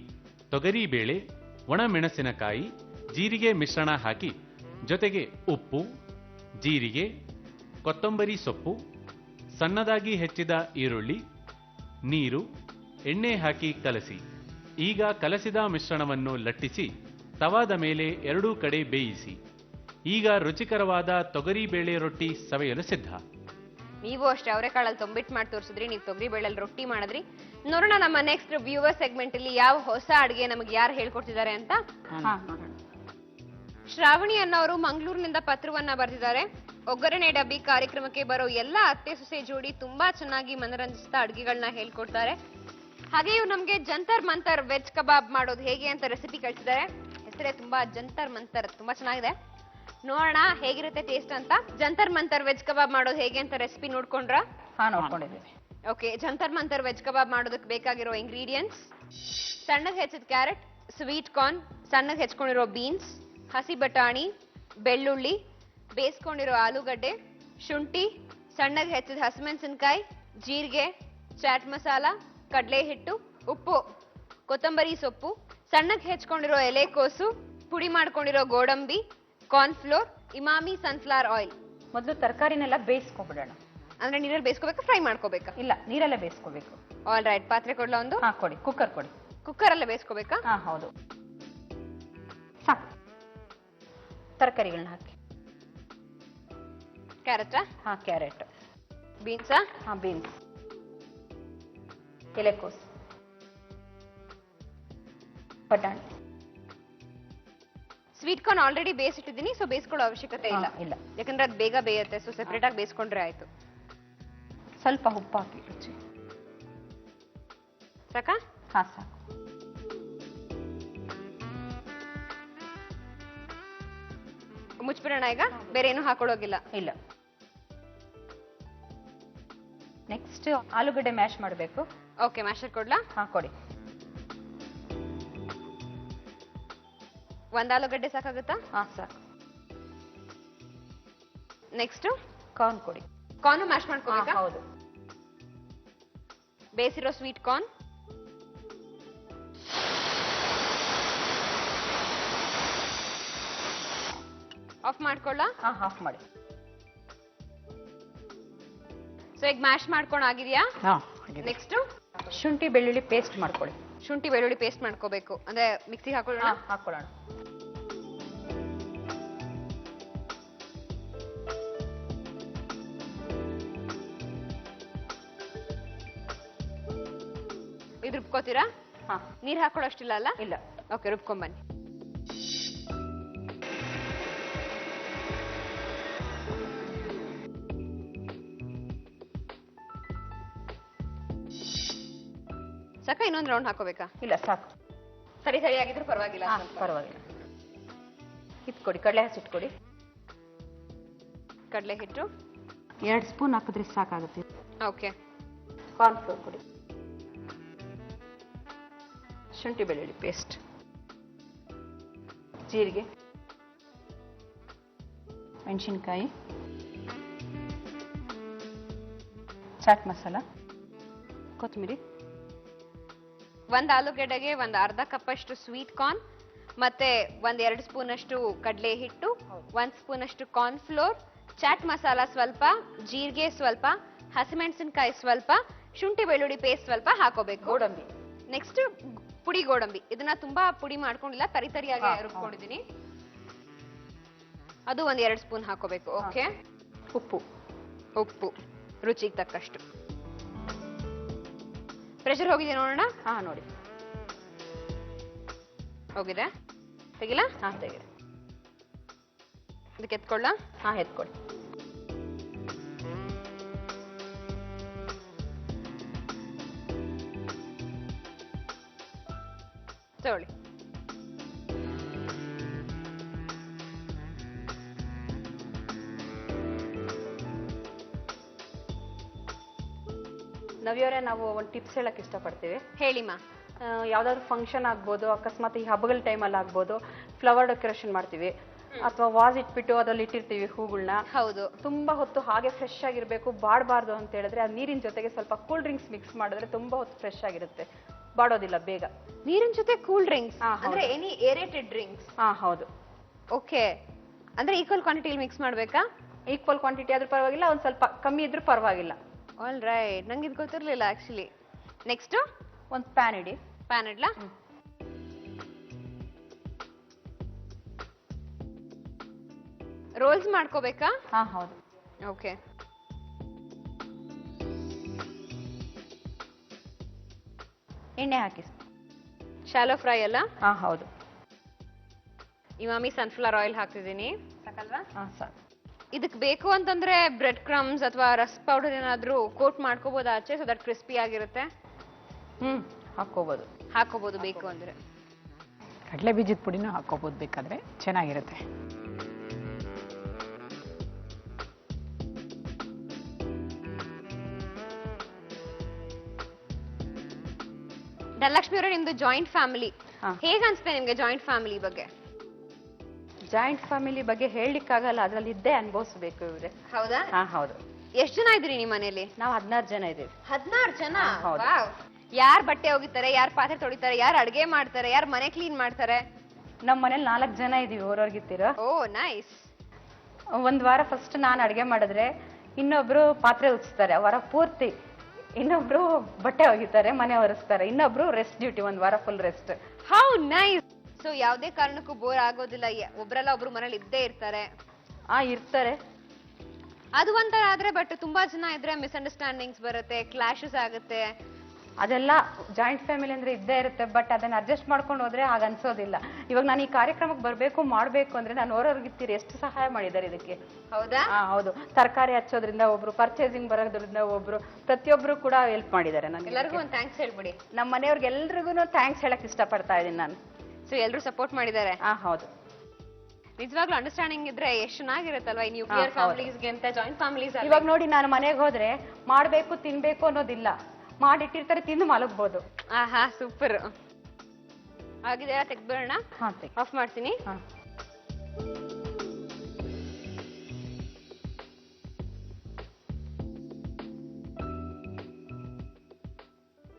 [SPEAKER 5] ತೊಗರಿಬೇಳೆ, ಒಣಮೆಣಸಿನಕಾಯಿ, ಜೀರಿಗೆ ಮಿಶ್ರಣ ಹಾಕಿ, ಜೊತೆಗೆ ಉಪ್ಪು, ಜೀರಿಗೆ, ಕೊತ್ತಂಬರಿ ಸೊಪ್ಪು, ಸಣ್ಣದಾಗಿ ಹೆಚ್ಚಿದ ಈರುಳ್ಳಿ, ನೀರು, ಎಣ್ಣೆ ಹಾಕಿ ಕಲಸಿ. ಈಗ ಕಲಸಿದ ಮಿಶ್ರಣವನ್ನು ಲಟ್ಟಿಸಿ ತವಾದ ಮೇಲೆ ಎರಡೂ ಕಡೆ ಬೇಯಿಸಿ. ಈಗ ರುಚಿಕರವಾದ ತೊಗರಿಬೇಳೆ ರೊಟ್ಟಿ ಸವಿಯಲು ಸಿದ್ಧ.
[SPEAKER 2] ನೀವು ಅಷ್ಟೇ ಅವರೆಕಾಳಲ್ಲಿ ತೊಂಬಿಟ್ಟು ಮಾಡಿ ತೋರಿಸಿದ್ರಿ, ನೀವು ತೊಗರಿಬೇಳೆಯಲ್ಲಿ ರೊಟ್ಟಿ ಮಾಡಿದ್ರಿ. ನೋಡೋಣ ನಮ್ಮ ನೆಕ್ಸ್ಟ್ ವ್ಯೂವರ್ ಸೆಗ್ಮೆಂಟ್ ಅಲ್ಲಿ ಯಾವ ಹೊಸ ಅಡುಗೆ ನಮಗೆ ಯಾರು ಹೇಳ್ಕೊಡ್ತಿದ್ದಾರೆ ಅಂತ. ಶ್ರಾವಣಿ ಅನ್ನೋರು ಮಂಗಳೂರಿನಿಂದ ಪತ್ರವನ್ನ ಬರೆದಿದ್ದಾರೆ. ಒಗ್ಗರಣೆ ಡಬ್ಬಿ ಕಾರ್ಯಕ್ರಮಕ್ಕೆ ಬರೋ ಎಲ್ಲ ಅತ್ತೆ ಸೊಸೆ ಜೋಡಿ ತುಂಬಾ ಚೆನ್ನಾಗಿ ಮನರಂಜಿಸ್ತಾ ಅಡುಗೆಗಳನ್ನ ಹೇಳ್ಕೊಡ್ತಾರೆ. ಹಾಗೆ ಇವ್ರು ನಮ್ಗೆ ಜಂತರ್ ಮಂತರ್ ವೆಜ್ ಕಬಾಬ್ ಮಾಡೋದು ಹೇಗೆ ಅಂತ ರೆಸಿಪಿ ಕಳಿಸಿದ್ದಾರೆ. ಹೆಸರೇ ತುಂಬಾ ಜಂತರ್ ಮಂತರ್, ತುಂಬಾ ಚೆನ್ನಾಗಿದೆ. ನೋಡೋಣ ಹೇಗಿರುತ್ತೆ ಟೇಸ್ಟ್ ಅಂತ. ಜಂತರ್ ಮಂತರ್ ವೆಜ್ ಕಬಾಬ್ ಮಾಡೋದು ಹೇಗೆ ಅಂತ ರೆಸಿಪಿ ನೋಡ್ಕೊಂಡ್ರ?
[SPEAKER 3] ಹಾ, ನೋಡ್ಕೊಂಡಿದ್ದೀವಿ.
[SPEAKER 2] ಓಕೆ, ಜಂತರ್ ಮಂತರ್ ವೆಜ್ ಕಬಾಬ್ ಮಾಡೋದಕ್ಕೆ ಬೇಕಾಗಿರೋ ಇಂಗ್ರೀಡಿಯೆಂಟ್ಸ್: ಸಣ್ಣಗೆ ಹೆಚ್ಚಿದ ಕ್ಯಾರೆಟ್, ಸ್ವೀಟ್ ಕಾರ್ನ್, ಸಣ್ಣಗೆ ಹೆಚ್ಕೊಂಡಿರೋ ಬೀನ್ಸ್, ಹಸಿ ಬಟಾಣಿ, ಬೆಳ್ಳುಳ್ಳಿ, ಬೇಯಿಸ್ಕೊಂಡಿರೋ ಆಲೂಗಡ್ಡೆ, ಶುಂಠಿ, ಸಣ್ಣಗೆ ಹೆಚ್ಚಿದ ಹಸಿಮೆಣಸಿನಕಾಯಿ, ಜೀರಿಗೆ, ಚಾಟ್ ಮಸಾಲ, ಕಡಲೆ ಹಿಟ್ಟು, ಉಪ್ಪು, ಕೊತ್ತಂಬರಿ ಸೊಪ್ಪು, ಸಣ್ಣಗೆ ಹೆಚ್ಕೊಂಡಿರೋ ಎಲೆಕೋಸು, ಪುಡಿ ಮಾಡ್ಕೊಂಡಿರೋ ಗೋಡಂಬಿ, ಕಾರ್ನ್ಫ್ಲೋರ್, ಇಮಾಮಿ ಸನ್ಫ್ಲವರ್ ಆಯಿಲ್.
[SPEAKER 3] ಮೊದಲು ತರಕಾರಿನೆಲ್ಲ ಬೇಯಿಸ್ಕೊಬಿಡೋಣ.
[SPEAKER 2] ಅಂದ್ರೆ ನೀರಲ್ಲಿ ಬೇಯಿಸ್ಕೋಬೇಕಾ, ಫ್ರೈ ಮಾಡ್ಕೋಬೇಕಾ?
[SPEAKER 3] ಇಲ್ಲ, ನೀರಲ್ಲೇ ಬೇಯಿಸ್ಕೋಬೇಕು.
[SPEAKER 2] ಆಲ್ ರೈಟ್, ಪಾತ್ರೆ ಕೊಡ್ಲಾ ಒಂದು?
[SPEAKER 3] ಹಾ ಕೊಡಿ, ಕುಕ್ಕರ್ ಕೊಡಿ.
[SPEAKER 2] ಕುಕ್ಕರ್ ಅಲ್ಲೇ ಬೇಯಿಸ್ಕೋಬೇಕಾ?
[SPEAKER 3] ಹಾ ಹೌದು, ಸಾಕು. ತರಕಾರಿಗಳನ್ನ ಹಾಕಿ.
[SPEAKER 2] ಕ್ಯಾರೆಟಾ?
[SPEAKER 3] ಹಾ ಕ್ಯಾರೆಟ್.
[SPEAKER 2] ಬೀನ್ಸಾ?
[SPEAKER 3] ಹಾ ಬೀನ್ಸ್, ಎಲೆಕೋಸು, ಬಟಾಣಿ.
[SPEAKER 2] ಸ್ವೀಟ್ ಕಾರ್ನ್ ಆಲ್ರೆಡಿ ಬೇಯಿಸಿಟ್ಟಿದ್ದೀನಿ, ಸೊ ಬೇಯಿಸ್ಕೊಳ್ಳೋ ಅವಶ್ಯಕತೆ ಇಲ್ಲ.
[SPEAKER 3] ಇಲ್ಲ,
[SPEAKER 2] ಯಾಕಂದ್ರೆ ಅದು ಬೇಗ ಬೇಯುತ್ತೆ, ಸೊ ಸೆಪರೇಟ್ ಆಗಿ ಬೇಯಿಸ್ಕೊಂಡ್ರೆ ಆಯ್ತು.
[SPEAKER 3] ಸ್ವಲ್ಪ ಉಪ್ಪು ಹಾಕಿ ರುಚಿ.
[SPEAKER 2] ಸಾಕಾ?
[SPEAKER 3] ಹಾ ಸಾಕು.
[SPEAKER 2] ಮುಚ್ಬಿಡೋಣ ಈಗ, ಬೇರೆ ಏನು ಹಾಕೊಳ್ಳೋಗಿಲ್ಲ.
[SPEAKER 3] ಇಲ್ಲ. ನೆಕ್ಸ್ಟ್ ಆಲೂಗಡ್ಡೆ ಮ್ಯಾಶ್ ಮಾಡಬೇಕು.
[SPEAKER 2] ಓಕೆ, ಮ್ಯಾಶರ್ ಕೊಡ್ಲಾ?
[SPEAKER 3] ಹಾ ಕೊಡಿ.
[SPEAKER 2] ಒಂದ್ ಆಲೂಗಡ್ಡೆ ಸಾಕಾಗುತ್ತಾ?
[SPEAKER 3] ಹಾ ಸಾಕು.
[SPEAKER 2] ನೆಕ್ಸ್ಟ್
[SPEAKER 3] ಕಾರ್ನ್ ಕೊಡಿ.
[SPEAKER 2] ಕಾರ್ನ್ ಮ್ಯಾಶ್
[SPEAKER 3] ಹಾ
[SPEAKER 2] ಮಾಡ್ಕೋಬೇಕಾ?
[SPEAKER 3] ಹೌದು.
[SPEAKER 2] ಬೇಯಿಸಿರೋ ಸ್ವೀಟ್ ಕಾರ್ನ್, ಆಫ್ ಮಾಡ್ಕೊಳ್ಳ?
[SPEAKER 3] ಹಾ ಆಫ್ ಮಾಡಿ.
[SPEAKER 2] ಸೊ ಈಗ ಮ್ಯಾಶ್ ಮಾಡ್ಕೊಂಡು ಆಗಿದೆಯಾ?
[SPEAKER 4] ಹಾ,
[SPEAKER 2] ನೆಕ್ಸ್ಟ್
[SPEAKER 3] ಶುಂಠಿ ಬೆಳ್ಳುಳ್ಳಿ ಪೇಸ್ಟ್ ಮಾಡ್ಕೊಳ್ಳಿ.
[SPEAKER 2] ಶುಂಠಿ ಬೆಳ್ಳುಳ್ಳಿ ಪೇಸ್ಟ್ ಮಾಡ್ಕೋಬೇಕು, ಅಂದ್ರೆ ಮಿಕ್ಸಿಗೆ ಹಾಕೊಳ್ಳೋಣ?
[SPEAKER 3] ಹಾ ಹಾಕೊಳ್ಳೋಣ.
[SPEAKER 2] ಇದು ರುಬ್ಕೋತೀರಾ?
[SPEAKER 3] ಹಾ
[SPEAKER 2] ನೀರ್ ಹಾಕೊಳ್ಳೋ ಅಷ್ಟಿಲ್ಲ ಅಲ್ಲ?
[SPEAKER 3] ಇಲ್ಲ.
[SPEAKER 2] ಓಕೆ, ರುಬ್ಕೊಂಬನ್ನಿ. ಸಾಕ ಇನ್ನೊಂದು ರೌಂಡ್ ಹಾಕೋಬೇಕಾ?
[SPEAKER 3] ಇಲ್ಲ ಸಾಕು.
[SPEAKER 2] ಸರಿ ಸರಿಯಾಗಿದ್ರು ಪರವಾಗಿಲ್ಲ.
[SPEAKER 3] ಹಾ ಪರವಾಗಿಲ್ಲ. ಹಿಟ್ಟು ಕೊಡಿ, ಕಡಲೆ ಹಸಿಟ್ಟು ಕೊಡಿ.
[SPEAKER 2] ಕಡಲೆ ಹಿಟ್ಟು
[SPEAKER 3] 2 ಸ್ಪೂನ್ ಹಾಕಿದ್ರೆ ಸಾಕಾಗುತ್ತೆ.
[SPEAKER 2] ಓಕೆ.
[SPEAKER 3] ಕಾರ್ನ್ಫ್ಲೋರ್ ಕೊಡಿ. ಶುಂಠಿ ಬೆಳ್ಳುಳ್ಳಿ ಪೇಸ್ಟ್, ಜೀರಿಗೆ, ಮೆಣಸಿನ್ಕಾಯಿ, ಚಾಟ್ ಮಸಾಲ, ಕೊತ್ತಂಬರಿ,
[SPEAKER 2] ಒಂದ್ ಆಲೂಗಡ್ಡೆಗೆ ಒಂದ್ ಅರ್ಧ ಕಪ್ ಅಷ್ಟು ಸ್ವೀಟ್ ಕಾರ್ನ್, ಮತ್ತೆ ಒಂದ್ 2 ಸ್ಪೂನ್ ಅಷ್ಟು ಕಡಲೆ ಹಿಟ್ಟು, 1 ಸ್ಪೂನ್ ಅಷ್ಟು ಕಾರ್ನ್ ಫ್ಲೋರ್, ಚಾಟ್ ಮಸಾಲ ಸ್ವಲ್ಪ, ಜೀರಿಗೆ ಸ್ವಲ್ಪ, ಹಸಿಮೆಣಸಿನಕಾಯಿ ಸ್ವಲ್ಪ, ಶುಂಠಿ ಬೆಳ್ಳುಳ್ಳಿ ಪೇಸ್ಟ್ ಸ್ವಲ್ಪ ಹಾಕೋಬೇಕು.
[SPEAKER 3] ಗೋಡಂಬಿ.
[SPEAKER 2] ನೆಕ್ಸ್ಟ್ ಪುಡಿ ಗೋಡಂಬಿ. ಇದನ್ನ ತುಂಬಾ ಪುಡಿ ಮಾಡ್ಕೊಂಡಿಲ್ಲ, ತರಿಯಾಗಿ ರುಬ್ಕೊಂಡಿದೀನಿ. ಅದು ಒಂದ್ 2 ಸ್ಪೂನ್ ಹಾಕೋಬೇಕು. ಓಕೆ. ಉಪ್ಪು ರುಚಿಗೆ ತಕ್ಕಷ್ಟು. ಪ್ರೆಷರ್ ಹೋಗಿದೆ ನೋಡೋಣ.
[SPEAKER 3] ಹಾ ನೋಡಿ
[SPEAKER 2] ಹೋಗಿದೆ. ತೆಗಿಲ?
[SPEAKER 3] ಹಾ ತೆಗಿ.
[SPEAKER 2] ಇದಕ್ಕೆ ಎತ್ಕೊಳ್ಳ?
[SPEAKER 3] ಹಾ ಎತ್ಕೊಳ್ಳಿ.
[SPEAKER 2] ತಗೊಳ್ಳಿ.
[SPEAKER 3] ನವ್ಯವರೇ, ನಾವು ಒಂದು ಟಿಪ್ಸ್ ಹೇಳಕ್ ಇಷ್ಟಪಡ್ತೀವಿ.
[SPEAKER 2] ಹೇಳಿಮ್ಮ.
[SPEAKER 3] ಯಾವ್ದಾದ್ರು ಫಂಕ್ಷನ್ ಆಗ್ಬೋದು, ಅಕಸ್ಮಾತ್ ಈ ಹಬ್ಬಗಳ ಟೈಮಲ್ಲಿ ಆಗ್ಬೋದು, ಫ್ಲವರ್ ಡೆಕೋರೇಷನ್ ಮಾಡ್ತೀವಿ ಅಥವಾ ವಾಸ್ ಇಟ್ಬಿಟ್ಟು ಅದ್ರಲ್ಲಿ ಇಟ್ಟಿರ್ತೀವಿ ಹೂಗಳನ್ನ.
[SPEAKER 2] ಹೌದು.
[SPEAKER 3] ತುಂಬಾ ಹೊತ್ತು ಹಾಗೆ ಫ್ರೆಶ್ ಆಗಿರ್ಬೇಕು, ಬಾಡಬಾರ್ದು ಅಂತ ಹೇಳಿದ್ರೆ ಆ ನೀರಿನ ಜೊತೆಗೆ ಸ್ವಲ್ಪ ಕೂಲ್ ಡ್ರಿಂಕ್ಸ್ ಮಿಕ್ಸ್ ಮಾಡಿದ್ರೆ ತುಂಬಾ ಹೊತ್ತು ಫ್ರೆಶ್ ಆಗಿರುತ್ತೆ, ಬಾಡೋದಿಲ್ಲ ಬೇಗ.
[SPEAKER 2] ನೀರಿನ ಜೊತೆ ಕೂಲ್ ಡ್ರಿಂಕ್ಸ್
[SPEAKER 3] ಹಾ, ಹೌದು.
[SPEAKER 2] ಅಂದ್ರೆ ಎನಿ ಏರೇಟೆಡ್ ಡ್ರಿಂಕ್ಸ್?
[SPEAKER 3] ಹಾ ಹೌದು.
[SPEAKER 2] ಓಕೆ. ಅಂದ್ರೆ ಈಕ್ವಲ್ ಕ್ವಾಂಟಿಟಿಲಿ ಮಿಕ್ಸ್ ಮಾಡ್ಬೇಕಾ?
[SPEAKER 3] ಈಕ್ವಲ್ ಕ್ವಾಂಟಿಟಿ ಆದ್ರೂ ಪರವಾಗಿಲ್ಲ, ಒಂದ್ ಸ್ವಲ್ಪ ಕಮ್ಮಿ ಇದ್ರೂ ಪರವಾಗಿಲ್ಲ.
[SPEAKER 2] All right. ನಂಗೆ ಇದು ಗೊತ್ತಿರ್ಲಿಲ್ಲ ಆಕ್ಚುಲಿ. ನೆಕ್ಸ್ಟ್
[SPEAKER 3] ಒಂದು ಪ್ಯಾನ್ ಇಡಿ.
[SPEAKER 2] ಪ್ಯಾನ್ ಇಡ್ಲಾ? ರೋಲ್ಸ್ ಮಾಡ್ಕೋಬೇಕಾ?
[SPEAKER 3] ಹಾ ಹೌದು.
[SPEAKER 2] ಓಕೆ.
[SPEAKER 3] ಎಣ್ಣೆ ಹಾಕಿ.
[SPEAKER 2] ಶಾಲೋ ಫ್ರೈ ಅಲ್ಲ?
[SPEAKER 3] ಹಾ ಹೌದು.
[SPEAKER 2] ಇಮಾಮಿ ಸನ್ಫ್ಲವರ್ ಆಯಿಲ್ ಹಾಕ್ತಿದ್ದೀನಿ. ಸಾಕಲ್ವಾ?
[SPEAKER 3] ಹಾ ಸಾಕು.
[SPEAKER 2] ಇದಕ್ ಬೇಕು ಅಂತಂದ್ರೆ ಬ್ರೆಡ್ ಕ್ರಮ್ಸ್ ಅಥವಾ ರಸ್ ಪೌಡರ್ ಏನಾದ್ರೂ ಕೋಟ್ ಮಾಡ್ಕೋಬಹುದು ಆಚೆ, ಸೊ ದಟ್ ಕ್ರಿಸ್ಪಿ ಆಗಿರುತ್ತೆ. ಹಾಕೋಬಹುದು ಬೇಕು ಅಂದ್ರೆ.
[SPEAKER 4] ಕಡಲೆ ಬೀಜದ ಪುಡಿನೂ ಹಾಕೋಬಹುದು ಬೇಕಾದ್ರೆ, ಚೆನ್ನಾಗಿರುತ್ತೆ.
[SPEAKER 2] ಧನಲಕ್ಷ್ಮಿ ಅವರೇ, ನಿಮ್ದು ಜಾಯಿಂಟ್ ಫ್ಯಾಮಿಲಿ,
[SPEAKER 3] ಹಾ.
[SPEAKER 2] ಹೇಗ ಅನ್ಸುತ್ತೆ ನಿಮ್ಗೆ ಜಾಯಿಂಟ್ ಫ್ಯಾಮಿಲಿ ಬಗ್ಗೆ?
[SPEAKER 3] ಜಾಯಿಂಟ್ ಫ್ಯಾಮಿಲಿ ಬಗ್ಗೆ ಹೇಳಲಿಕ್ಕಾಗಲ್ಲ, ಅದ್ರಲ್ಲಿ ಇದ್ದೇ ಅನುಭವಿಸ್ಬೇಕು ಇವ್ರೆ.
[SPEAKER 2] ಹೌದಾ?
[SPEAKER 3] ಹಾ ಹೌದು.
[SPEAKER 2] ಎಷ್ಟು ಜನ ಇದ್ರಿ ನಿಮ್ಮ ಮನೇಲಿ?
[SPEAKER 3] ನಾವು 16 ಜನ ಇದ್ದೀವಿ.
[SPEAKER 2] 16 ಜನ?
[SPEAKER 3] ಹೌದು.
[SPEAKER 2] ಯಾರ್ ಬಟ್ಟೆ ಒಗಿತಾರೆ, ಯಾರ್ ಪಾತ್ರೆ ತೊಳಿತಾರೆ, ಯಾರ್ ಅಡ್ಗೆ ಮಾಡ್ತಾರೆ, ಯಾರ್ ಮನೆ ಕ್ಲೀನ್ ಮಾಡ್ತಾರೆ?
[SPEAKER 3] ನಮ್ಮ ಮನೇಲಿ 4 ಜನ ಇದೀವಿ, ಹೊರಗಿತ್ತೀರ.
[SPEAKER 2] ಓ ನೈಸ್.
[SPEAKER 3] ಒಂದ್ ವಾರ ಫಸ್ಟ್ ನಾನು ಅಡ್ಗೆ ಮಾಡಿದ್ರೆ ಇನ್ನೊಬ್ರು ಪಾತ್ರೆ ಉಜ್ತಾರೆ ವಾರ ಪೂರ್ತಿ, ಇನ್ನೊಬ್ರು ಬಟ್ಟೆ ಒಗಿತಾರೆ, ಮನೆ ಒರೆಸ್ತಾರೆ, ಇನ್ನೊಬ್ರು ರೆಸ್ಟ್ ಡ್ಯೂಟಿ, ಒಂದ್ ವಾರ full rest.
[SPEAKER 2] How nice. So ಯಾವ್ದೇ ಕಾರಣಕ್ಕೂ ಬೋರ್ ಆಗೋದಿಲ್ಲ, ಒಬ್ರಲ್ಲ ಒಬ್ರು ಮನೇಲಿ ಇದ್ದೇ ಇರ್ತಾರೆ.
[SPEAKER 3] ಇರ್ತಾರೆ.
[SPEAKER 2] ಅದು ಒಂಥರ ಆದ್ರೆ, ಬಟ್ ತುಂಬಾ ಜನ ಇದ್ರೆ ಮಿಸ್ಅಂಡರ್ಸ್ಟ್ಯಾಂಡಿಂಗ್ಸ್ ಬರುತ್ತೆ, ಕ್ಲಾಶಸ್ ಆಗುತ್ತೆ.
[SPEAKER 3] ಅದೆಲ್ಲ ಜಾಯಿಂಟ್ ಫ್ಯಾಮಿಲಿ ಅಂದ್ರೆ ಇದ್ದೇ ಇರುತ್ತೆ, ಬಟ್ ಅದನ್ನ ಅಡ್ಜಸ್ಟ್ ಮಾಡ್ಕೊಂಡು ಹೋದ್ರೆ ಹಾಗ ಅನ್ಸೋದಿಲ್ಲ. ಇವಾಗ ನಾನು ಈ ಕಾರ್ಯಕ್ರಮಕ್ಕೆ ಬರ್ಬೇಕು ಮಾಡ್ಬೇಕು ಅಂದ್ರೆ ನಾನು ಹೊರಗಿರ್ತೀರಿ ಎಷ್ಟು ಸಹಾಯ ಮಾಡಿದ್ದಾರೆ ಇದಕ್ಕೆ.
[SPEAKER 2] ಹೌದಾ?
[SPEAKER 3] ಹೌದು. ತರಕಾರಿ ಹಚ್ಚೋದ್ರಿಂದ ಒಬ್ರು, ಪರ್ಚೇಸಿಂಗ್ ಬರೋದ್ರಿಂದ ಒಬ್ರು, ಪ್ರತಿಯೊಬ್ರು ಕೂಡ ಹೆಲ್ಪ್ ಮಾಡಿದ್ದಾರೆ ನನಗೆ.
[SPEAKER 2] ಎಲ್ಲರಿಗೂ ಒಂದು ಥ್ಯಾಂಕ್ಸ್ ಹೇಳ್ಬಿಡಿ.
[SPEAKER 3] ನಮ್ಮ ಮನೆಯವ್ರಿಗೆ ಎಲ್ರಿಗೂ ಥ್ಯಾಂಕ್ಸ್ ಹೇಳಕ್ ಇಷ್ಟಪಡ್ತಾ ಇದೀನಿ ನಾನು.
[SPEAKER 2] ಸೊ ಎಲ್ರು ಸಪೋರ್ಟ್ ಮಾಡಿದ್ದಾರೆ.
[SPEAKER 3] ಹೌದು.
[SPEAKER 2] ನಿಜವಾಗ್ಲೂ ಅಂಡರ್ಸ್ಟ್ಯಾಂಡಿಂಗ್ ಇದ್ರೆ ಎಷ್ಟು ಚೆನ್ನಾಗಿರುತ್ತಲ್ವಾ ಈ ನ್ಯೂಕ್ಲಿಯರ್ ಫ್ಯಾಮಿಲೀಸ್ಗೆ ಅಂತ ಜಾಯಿಂಟ್ ಫ್ಯಾಮಿಲೀಸ್.
[SPEAKER 3] ಇವಾಗ ನೋಡಿ, ನಾನು ಮನೆಗೆ ಹೋದ್ರೆ ಮಾಡ್ಬೇಕು ತಿನ್ಬೇಕು ಅನ್ನೋದಿಲ್ಲ, ಮಾಡಿಟ್ಟಿರ್ತಾರೆ, ತಿಂದು ಮಲಗ್ಬೋದು.
[SPEAKER 2] ಆಹಾ ಸೂಪರ್. ಆಗಿದೆ, ತೆಗ್ದ್ಬಿಡೋಣ. ಆಫ್ ಮಾಡ್ತೀನಿ.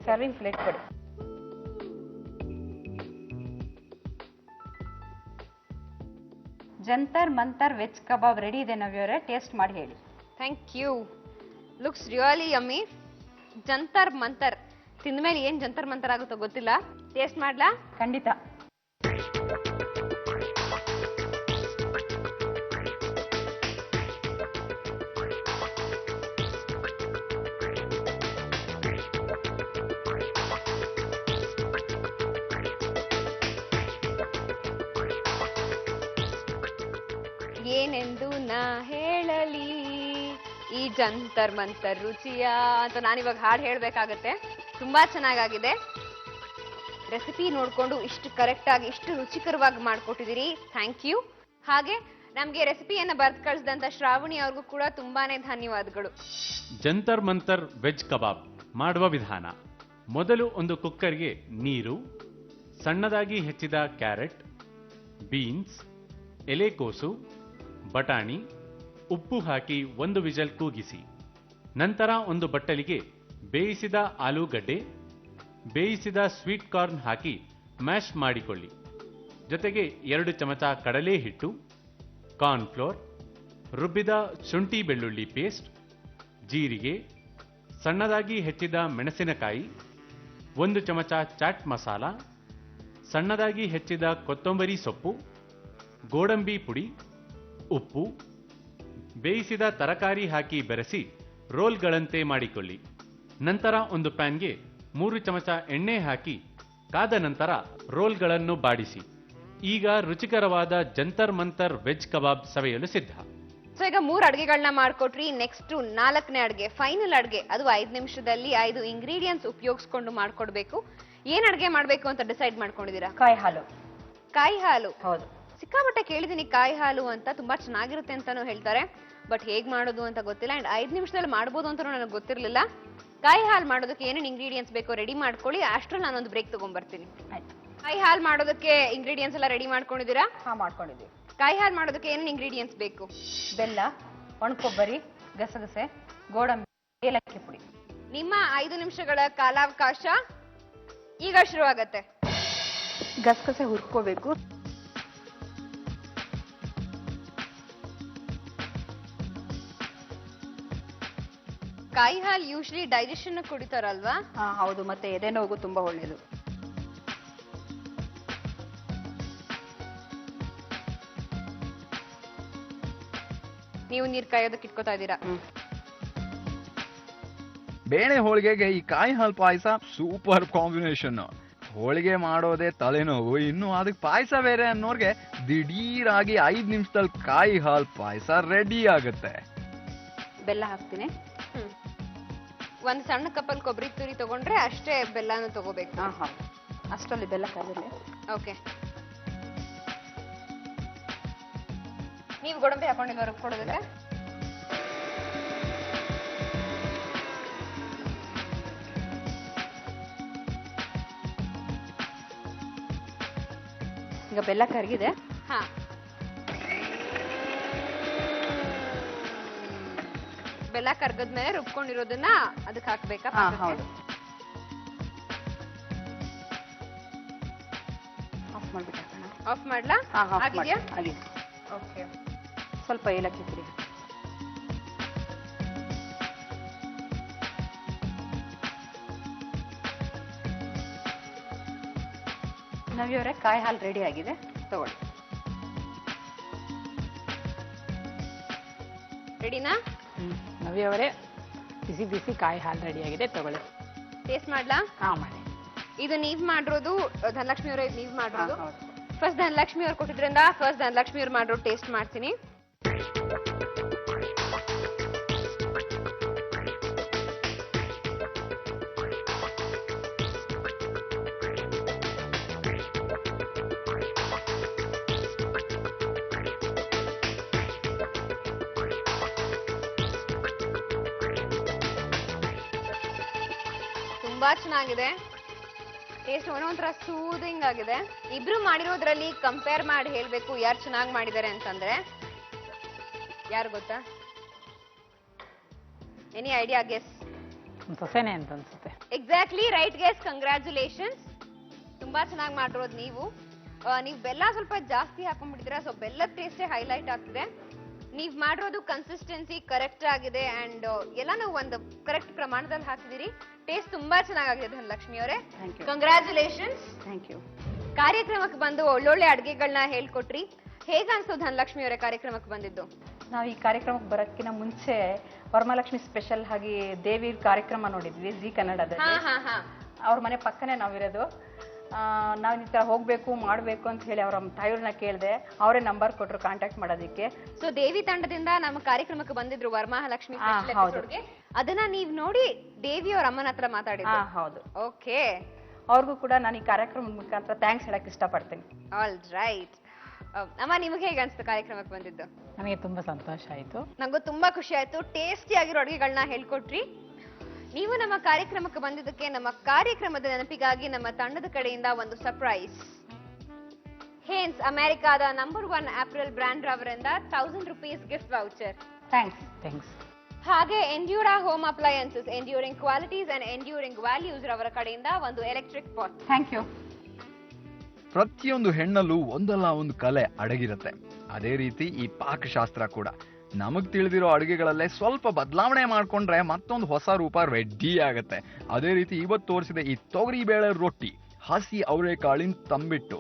[SPEAKER 3] ಸರ್ವಿಂಗ್ ಪ್ಲೇಟ್ ಕೊಡಿ. ಜಂತರ್ ಮಂತರ್ ವೆಜ್ ಕಬಾಬ್ ರೆಡಿ ಇದೆ ನವ್ಯವರೇ, ಟೇಸ್ಟ್ ಮಾಡಿ ಹೇಳಿ.
[SPEAKER 2] Thank you. Looks really yummy. Jantar Mantar ತಿಂದ್ಮೇಲೆ ಏನ್ ಜಂತರ್ ಮಂತರ್ ಆಗುತ್ತೋ ಗೊತ್ತಿಲ್ಲ. ಟೇಸ್ಟ್ ಮಾಡ್ಲಾ?
[SPEAKER 3] ಖಂಡಿತ.
[SPEAKER 2] ಏನೆಂದು ನಾ ಹೇಳಲಿ ಈ ಜಂತರ್ ಮಂತರ್ ರುಚಿಯ ಅಂತ ನಾನಿವಾಗ ಹಾಡು ಹೇಳ್ಬೇಕಾಗತ್ತೆ. ತುಂಬಾ ಚೆನ್ನಾಗಾಗಿದೆ. ರೆಸಿಪಿ ನೋಡ್ಕೊಂಡು ಇಷ್ಟು ಕರೆಕ್ಟ್ ಆಗಿ ಇಷ್ಟು ರುಚಿಕರವಾಗಿ ಮಾಡ್ಕೊಟ್ಟಿದ್ದೀರಿ, ಥ್ಯಾಂಕ್ ಯು. ಹಾಗೆ ನಮ್ಗೆ ರೆಸಿಪಿಯನ್ನ ಬರ್ದ್ ಕಳಿಸಿದಂತ ಶ್ರಾವಣಿ ಅವ್ರಿಗೂ ಕೂಡ ತುಂಬಾನೇ ಧನ್ಯವಾದಗಳು.
[SPEAKER 5] ಜಂತರ್ ಮಂತರ್ ವೆಜ್ ಕಬಾಬ್ ಮಾಡುವ ವಿಧಾನ: ಮೊದಲು ಒಂದು ಕುಕ್ಕರ್ಗೆ ನೀರು, ಸಣ್ಣದಾಗಿ ಹೆಚ್ಚಿದ ಕ್ಯಾರೆಟ್, ಬೀನ್ಸ್, ಎಲೆಕೋಸು, ಬಟಾಣಿ, ಉಪ್ಪು ಹಾಕಿ 1 ವಿಜಲ್ ಕೂಗಿಸಿ. ನಂತರ ಒಂದು ಬಟ್ಟಲಿಗೆ ಬೇಯಿಸಿದ ಆಲೂಗಡ್ಡೆ, ಬೇಯಿಸಿದ ಸ್ವೀಟ್ ಕಾರ್ನ್ ಹಾಕಿ ಮ್ಯಾಶ್ ಮಾಡಿಕೊಳ್ಳಿ. ಜೊತೆಗೆ 2 ಚಮಚ ಕಡಲೆ ಹಿಟ್ಟು, ಕಾರ್ನ್ಫ್ಲೋರ್, ರುಬ್ಬಿದ ಶುಂಠಿ ಬೆಳ್ಳುಳ್ಳಿ ಪೇಸ್ಟ್, ಜೀರಿಗೆ, ಸಣ್ಣದಾಗಿ ಹೆಚ್ಚಿದ ಮೆಣಸಿನಕಾಯಿ, 1 ಚಮಚ ಚಾಟ್ ಮಸಾಲ, ಸಣ್ಣದಾಗಿ ಹೆಚ್ಚಿದ ಕೊತ್ತಂಬರಿ ಸೊಪ್ಪು, ಗೋಡಂಬಿ ಪುಡಿ, ಉಪ್ಪು, ಬೇಯಿಸಿದ ತರಕಾರಿ ಹಾಕಿ ಬೆರೆಸಿ ರೋಲ್ಗಳಂತೆ ಮಾಡಿಕೊಳ್ಳಿ. ನಂತರ ಒಂದು ಪ್ಯಾನ್ಗೆ 3 ಚಮಚ ಎಣ್ಣೆ ಹಾಕಿ ಕಾದ ನಂತರ ರೋಲ್ಗಳನ್ನು ಬಾಡಿಸಿ. ಈಗ ರುಚಿಕರವಾದ ಜಂತರ್ ಮಂತರ್ ವೆಜ್ ಕಬಾಬ್ ಸವಿಯಲು ಸಿದ್ಧ.
[SPEAKER 2] ಸೊ ಈಗ 3 ಅಡ್ಗೆಗಳನ್ನ ಮಾಡ್ಕೊಟ್ರಿ. ನೆಕ್ಸ್ಟ್ 4ನೇ ಅಡ್ಗೆ, ಫೈನಲ್ ಅಡ್ಗೆ, ಅದು 5 ನಿಮಿಷದಲ್ಲಿ 5 ಇಂಗ್ರೀಡಿಯೆಂಟ್ಸ್ ಉಪಯೋಗಿಸ್ಕೊಂಡು ಮಾಡ್ಕೊಡ್ಬೇಕು. ಏನ್ ಅಡ್ಗೆ ಮಾಡ್ಬೇಕು ಅಂತ ಡಿಸೈಡ್ ಮಾಡ್ಕೊಂಡಿದ್ದೀರಾ?
[SPEAKER 3] ಕಾಯಿ ಹಾಲು.
[SPEAKER 2] ಕಾಯಿ ಹಾಲು.
[SPEAKER 3] ಹೌದು.
[SPEAKER 2] ಸಿಕ್ಕಾಪಟ್ಟೆ ಕೇಳಿದೀನಿ ಕಾಯಿ ಹಾಲು ಅಂತ, ತುಂಬಾ ಚೆನ್ನಾಗಿರುತ್ತೆ ಅಂತಾನು ಹೇಳ್ತಾರೆ. ಬಟ್ ಹೇಗ್ ಮಾಡೋದು ಅಂತ ಗೊತ್ತಿಲ್ಲ. ಅಂಡ್ 5 ನಿಮಿಷದಲ್ಲಿ ಮಾಡ್ಬೋದು ಅಂತ ನನಗೆ ಗೊತ್ತಿರ್ಲಿಲ್ಲ. ಕಾಯಿ ಹಾಲು ಮಾಡೋದಕ್ಕೆ ಏನೇನು ಇಂಗ್ರೀಡಿಯೆಂಟ್ಸ್ ಬೇಕೋ ರೆಡಿ ಮಾಡ್ಕೊಳ್ಳಿ. ಅಷ್ಟ್ರಲ್ಲಿ ನಾನೊಂದು ಬ್ರೇಕ್ ತಗೊಂಡ್ಬರ್ತೀನಿ.
[SPEAKER 3] ಆಯ್ತು.
[SPEAKER 2] ಕಾಯಿ ಹಾಲು ಮಾಡೋದಕ್ಕೆ ಇಂಗ್ರೀಡಿಯೆಂಟ್ಸ್ ಎಲ್ಲ ರೆಡಿ ಮಾಡ್ಕೊಂಡಿದ್ದೀರಾ?
[SPEAKER 3] ಹಾ, ಮಾಡ್ಕೊಂಡಿದ್ದೀವಿ.
[SPEAKER 2] ಕಾಯಿ ಹಾಲು ಮಾಡೋದಕ್ಕೆ ಏನೇನು ಇಂಗ್ರೀಡಿಯೆಂಟ್ಸ್ ಬೇಕು?
[SPEAKER 3] ಬೆಲ್ಲ, ಒಣಕೊಬ್ಬರಿ, ಗಸಗಸೆ, ಗೋಡಂಬಿ, ಏಲಕ್ಕಿ ಪುಡಿ.
[SPEAKER 2] ನಿಮ್ಮ 5 ನಿಮಿಷಗಳ ಕಾಲಾವಕಾಶ ಈಗ ಶುರುವಾಗತ್ತೆ.
[SPEAKER 3] ಗಸಗಸೆ ಹುರ್ಕೋಬೇಕು.
[SPEAKER 2] ಕಾಯಿ ಹಾಲು ಯೂಶಲಿ ಡೈಜೆಷನ್ ಕುಡಿತಾರಲ್ವಾ?
[SPEAKER 3] ಹಾ, ಹೌದು. ಮತ್ತೆ ಎದೆ ನೋವು ತುಂಬಾ ಒಳ್ಳೇದು.
[SPEAKER 2] ನೀವು ನೀರ್ ಕಾಯೋದಕ್ಕೆ ಇಟ್ಕೋತಾ ಇದ್ದೀರಾ?
[SPEAKER 1] ಬೇಳೆ ಹೋಳಿಗೆಗೆ ಈ ಕಾಯಿ ಹಾಲು ಪಾಯಸ ಸೂಪರ್ ಕಾಂಬಿನೇಷನ್. ಹೋಳಿಗೆ ಮಾಡೋದೇ ತಲೆನೋವು, ಇನ್ನು ಅದಕ್ಕೆ ಪಾಯಸ ಬೇರೆ ಅನ್ನೋರ್ಗೆ ದಿಢೀರಾಗಿ 5 ನಿಮಿಷದಲ್ಲಿ ಕಾಯಿ ಹಾಲು ಪಾಯಸ ರೆಡಿ ಆಗುತ್ತೆ.
[SPEAKER 3] ಬೆಲ್ಲ ಹಾಕ್ತೀನಿ.
[SPEAKER 2] ಒಂದ್ ಸಣ್ಣ ಕಪ್ಪಲ್ಲಿ ಕೊಬ್ಬರಿ ತುರಿ ತಗೊಂಡ್ರೆ ಅಷ್ಟೇ ಬೆಲ್ಲನ ತಗೋಬೇಕು.
[SPEAKER 3] ಹಾ, ಹಾ. ಅಷ್ಟರಲ್ಲಿ ಬೆಲ್ಲ ಕಾಯಿಲೆ.
[SPEAKER 2] ಓಕೆ. ನೀವು ಗೋಡಂಬಿ ಹಾಕೊಂಡಿಲ್ವ ರುಬ್ಕೊಡೋದಕ್ಕೆ?
[SPEAKER 3] ಈಗ ಬೆಲ್ಲ ಕರಗಿದೆ.
[SPEAKER 2] ಹಾ. ಬೆಲ್ಲ ಕರ್ಗದ್ಮೇಲೆ ರುಬ್ಕೊಂಡಿರೋದನ್ನ ಅದಕ್ಕೆ ಹಾಕ್ಬೇಕಾ?
[SPEAKER 3] ಹಾ, ಹೌದು. ಆಫ್ ಮಾಡ್ಬಿಟ್ಟು ಹಾಕೋಣ.
[SPEAKER 2] ಆಫ್ ಮಾಡ್ಲಾ?
[SPEAKER 3] ಹಾ, ಆಫ್
[SPEAKER 2] ಆಗಿದ್ಯಾ?
[SPEAKER 3] ಮಾಡಿ. ಆಗಿದೆ.
[SPEAKER 2] ಓಕೆ.
[SPEAKER 3] ಸ್ವಲ್ಪ ಏಲಕ್ಕಿ ಪುಡಿ. ನವಿಯವರೇ, ಕಾಯಿ ಹಾಲು ರೆಡಿ ಆಗಿದೆ, ತಗೊಳ್ಳಿ.
[SPEAKER 2] ರೆಡಿನಾ?
[SPEAKER 4] ನವಿಯವರೇ, ಬಿಸಿ ಬಿಸಿ ಕಾಯಿ ಹಾಲು ರೆಡಿಯಾಗಿದೆ, ತಗೊಳ್ಳಿ.
[SPEAKER 2] ಟೇಸ್ಟ್ ಮಾಡ್ಲಾ?
[SPEAKER 4] ಹಾ, ಮಾಡಿ.
[SPEAKER 2] ಇದು ನೀವ್ ಮಾಡಿರೋದು ಧನಲಕ್ಷ್ಮಿ ಅವರೇ, ನೀವ್ ಮಾಡಿರೋದು.
[SPEAKER 3] ಹಾ, ಹೌದು.
[SPEAKER 2] ಫಸ್ಟ್ ಧನಲಕ್ಷ್ಮಿ ಅವ್ರು ಕೊಟ್ಟಿದ್ರಿಂದ ಫಸ್ಟ್ ಧನಲಕ್ಷ್ಮಿ ಅವ್ರು ಮಾಡಿರೋ ಟೇಸ್ಟ್ ಮಾಡ್ತೀನಿ. ತುಂಬಾ ಚೆನ್ನಾಗಿದೆ. ಟೇಸ್ಟ್ ಒಂಥರ ಸೂದಿಂಗ್ ಆಗಿದೆ. ಇಬ್ರು ಮಾಡಿರೋದ್ರಲ್ಲಿ ಕಂಪೇರ್ ಮಾಡಿ ಹೇಳ್ಬೇಕು ಯಾರು ಚೆನ್ನಾಗಿ ಮಾಡಿದ್ದಾರೆ ಅಂತಂದ್ರೆ ಯಾರು ಗೊತ್ತಾ? Any idea? ಗೆಸ್.
[SPEAKER 4] ಸೊಸೆನೆ ಅಂತ ಅನ್ಸುತ್ತೆ.
[SPEAKER 2] Exactly right guess. ಕಂಗ್ರ್ಯಾಚುಲೇಷನ್ಸ್. ತುಂಬಾ ಚೆನ್ನಾಗಿ ಮಾಡಿರೋದು ನೀವು. ನೀವು ಬೆಲ್ಲ ಸ್ವಲ್ಪ ಜಾಸ್ತಿ ಹಾಕೊಂಡ್ಬಿಟ್ಟಿದ್ದೀರಾ, ಸೊ ಬೆಲ್ಲದ ಟೇಸ್ಟೇ ಹೈಲೈಟ್ ಆಗ್ತಿದೆ. ನೀವ್ ಮಾಡಿರೋದು ಕನ್ಸಿಸ್ಟೆನ್ಸಿ ಕರೆಕ್ಟ್ ಆಗಿದೆ ಅಂಡ್ ಎಲ್ಲಾನು ಒಂದು ಕರೆಕ್ಟ್ ಪ್ರಮಾಣದಲ್ಲಿ ಹಾಕಿದಿರಿ. ಟೇಸ್ಟ್ ತುಂಬಾ ಚೆನ್ನಾಗಿದೆ ಧನಲಕ್ಷ್ಮಿ ಅವರೇ. ಕಂಗ್ರ್ಯಾಚುಲೇಷನ್ಸ್.
[SPEAKER 3] Thank you.
[SPEAKER 2] ಕಾರ್ಯಕ್ರಮಕ್ಕೆ ಬಂದು ಒಳ್ಳೊಳ್ಳೆ ಅಡ್ಗೆಗಳನ್ನ ಹೇಳ್ಕೊಟ್ರಿ. ಹೇಗನ್ಸ್ತು ಧನಲಕ್ಷ್ಮಿ ಅವರೇ ಕಾರ್ಯಕ್ರಮಕ್ಕೆ ಬಂದಿದ್ದು?
[SPEAKER 3] ನಾವು ಈ ಕಾರ್ಯಕ್ರಮಕ್ಕೆ ಬರೋಕ್ಕಿಂತ ಮುಂಚೆ ವರಮಹಾಲಕ್ಷ್ಮಿ ಸ್ಪೆಷಲ್ ಆಗಿ ದೇವಿ ಕಾರ್ಯಕ್ರಮ ನೋಡಿದ್ವಿ ಜಿ ಕನ್ನಡದಲ್ಲಿ. ಅವ್ರ ಮನೆ ಪಕ್ಕನೆ ನಾವಿರೋದು. ನಾವು ಈ ತರ ಹೋಗ್ಬೇಕು ಮಾಡ್ಬೇಕು ಅಂತ ಹೇಳಿ ಅವ್ರ ತಾಯಿಯವ್ರನ್ನ ಕೇಳಿದೆ. ಅವರೇ ನಂಬರ್ ಕೊಟ್ರು ಕಾಂಟ್ಯಾಕ್ಟ್ ಮಾಡೋದಕ್ಕೆ.
[SPEAKER 2] ಸೊ ದೇವಿ ತಂಡದಿಂದ ನಮ್ಮ ಕಾರ್ಯಕ್ರಮಕ್ಕೆ ಬಂದಿದ್ರು ವರಮಹಾಲಕ್ಷ್ಮಿ
[SPEAKER 3] ಹೌದು.
[SPEAKER 2] ಅದನ್ನ ನೀವ್ ನೋಡಿ ದೇವಿ ಅವ್ರ ಅಮ್ಮನ ಹತ್ರ ಮಾತಾಡಿದ್ರು.
[SPEAKER 3] ಹೌದು.
[SPEAKER 2] ಓಕೆ.
[SPEAKER 3] ಅವ್ರಿಗೂ ಕೂಡ ನಾನು ಈ ಕಾರ್ಯಕ್ರಮದ ಮುಖಾಂತರ ಥ್ಯಾಂಕ್ಸ್ ಹೇಳಕ್ ಇಷ್ಟಪಡ್ತೀನಿ.
[SPEAKER 2] All right. ಅಮ್ಮ, ನಿಮಗೆ ಹೇಗೆ ಅನ್ಸ್ತು ಕಾರ್ಯಕ್ರಮಕ್ಕೆ ಬಂದಿದ್ದು?
[SPEAKER 4] ನನಗೆ ತುಂಬಾ ಸಂತೋಷ ಆಯ್ತು.
[SPEAKER 2] ನಂಗೂ ತುಂಬಾ ಖುಷಿ ಆಯ್ತು. ಟೇಸ್ಟಿ ಆಗಿರೋ ಅಡುಗೆಗಳನ್ನ ಹೇಳ್ಕೊಟ್ರಿ. ನೀವು ನಮ್ಮ ಕಾರ್ಯಕ್ರಮಕ್ಕೆ ಬಂದಿದ್ದಕ್ಕೆ ನಮ್ಮ ಕಾರ್ಯಕ್ರಮದ ನೆನಪಿಗಾಗಿ ನಮ್ಮ ತಂಡದ ಕಡೆಯಿಂದ ಒಂದು ಸರ್ಪ್ರೈಸ್. ಹೇನ್ಸ್ ಅಮೆರಿಕಾದ ನಂಬರ್ 1 ಆಪರಲ್ ಬ್ರ್ಯಾಂಡ್ ರವರಿಂದ 1000 ರೂಪೀಸ್ ಗಿಫ್ಟ್ ವೌಚರ್.
[SPEAKER 3] ಥ್ಯಾಂಕ್ಸ್.
[SPEAKER 2] ಹಾಗೆ Endura home appliances, enduring qualities and enduring values ರವರ ಕಡೆಯಿಂದ ಒಂದು ಎಲೆಕ್ಟ್ರಿಕ್ ಪಾಟ್.
[SPEAKER 3] Thank you.
[SPEAKER 1] ಪ್ರತಿಯೊಂದು ಹೆಣ್ಣಲ್ಲೂ ಒಂದಲ್ಲ ಒಂದು ಕಲೆ ಅಡಗಿರುತ್ತೆ. ಅದೇ ರೀತಿ ಈ ಪಾಕಶಾಸ್ತ್ರ ಕೂಡ. ನಮಗ್ ತಿಳಿದಿರೋ ಅಡುಗೆಗಳಲ್ಲೇ ಸ್ವಲ್ಪ ಬದಲಾವಣೆ ಮಾಡ್ಕೊಂಡ್ರೆ ಮತ್ತೊಂದು ಹೊಸ ರೂಪ ರೆಡಿ ಆಗತ್ತೆ. ಅದೇ ರೀತಿ ಇವತ್ತು ತೋರಿಸಿದ ಈ ತೊಗರಿ ಬೇಳೆ ರೊಟ್ಟಿ, ಹಸಿ ಅವರೆಕಾಳಿನ ತಂಬಿಟ್ಟು,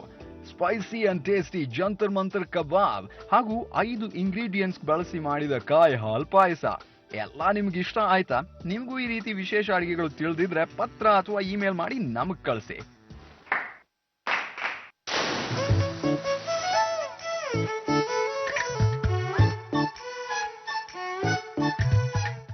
[SPEAKER 1] spicy and tasty Jantar Mantar kebab ಹಾಗೂ 5 ಇಂಗ್ರೀಡಿಯೆಂಟ್ಸ್ ಬಳಸಿ ಮಾಡಿದ ಕಾಯಿ ಹಾಲ್ ಪಾಯಸ ಎಲ್ಲ ನಿಮ್ಗೆ ಇಷ್ಟ ಆಯ್ತಾ? ನಿಮ್ಗೂ ಈ ರೀತಿ ವಿಶೇಷ ಅಡುಗೆಗಳು ತಿಳಿದಿದ್ರೆ ಪತ್ರ ಅಥವಾ ಇಮೇಲ್ ಮಾಡಿ ನಮಗ್ ಕಳಿಸಿ.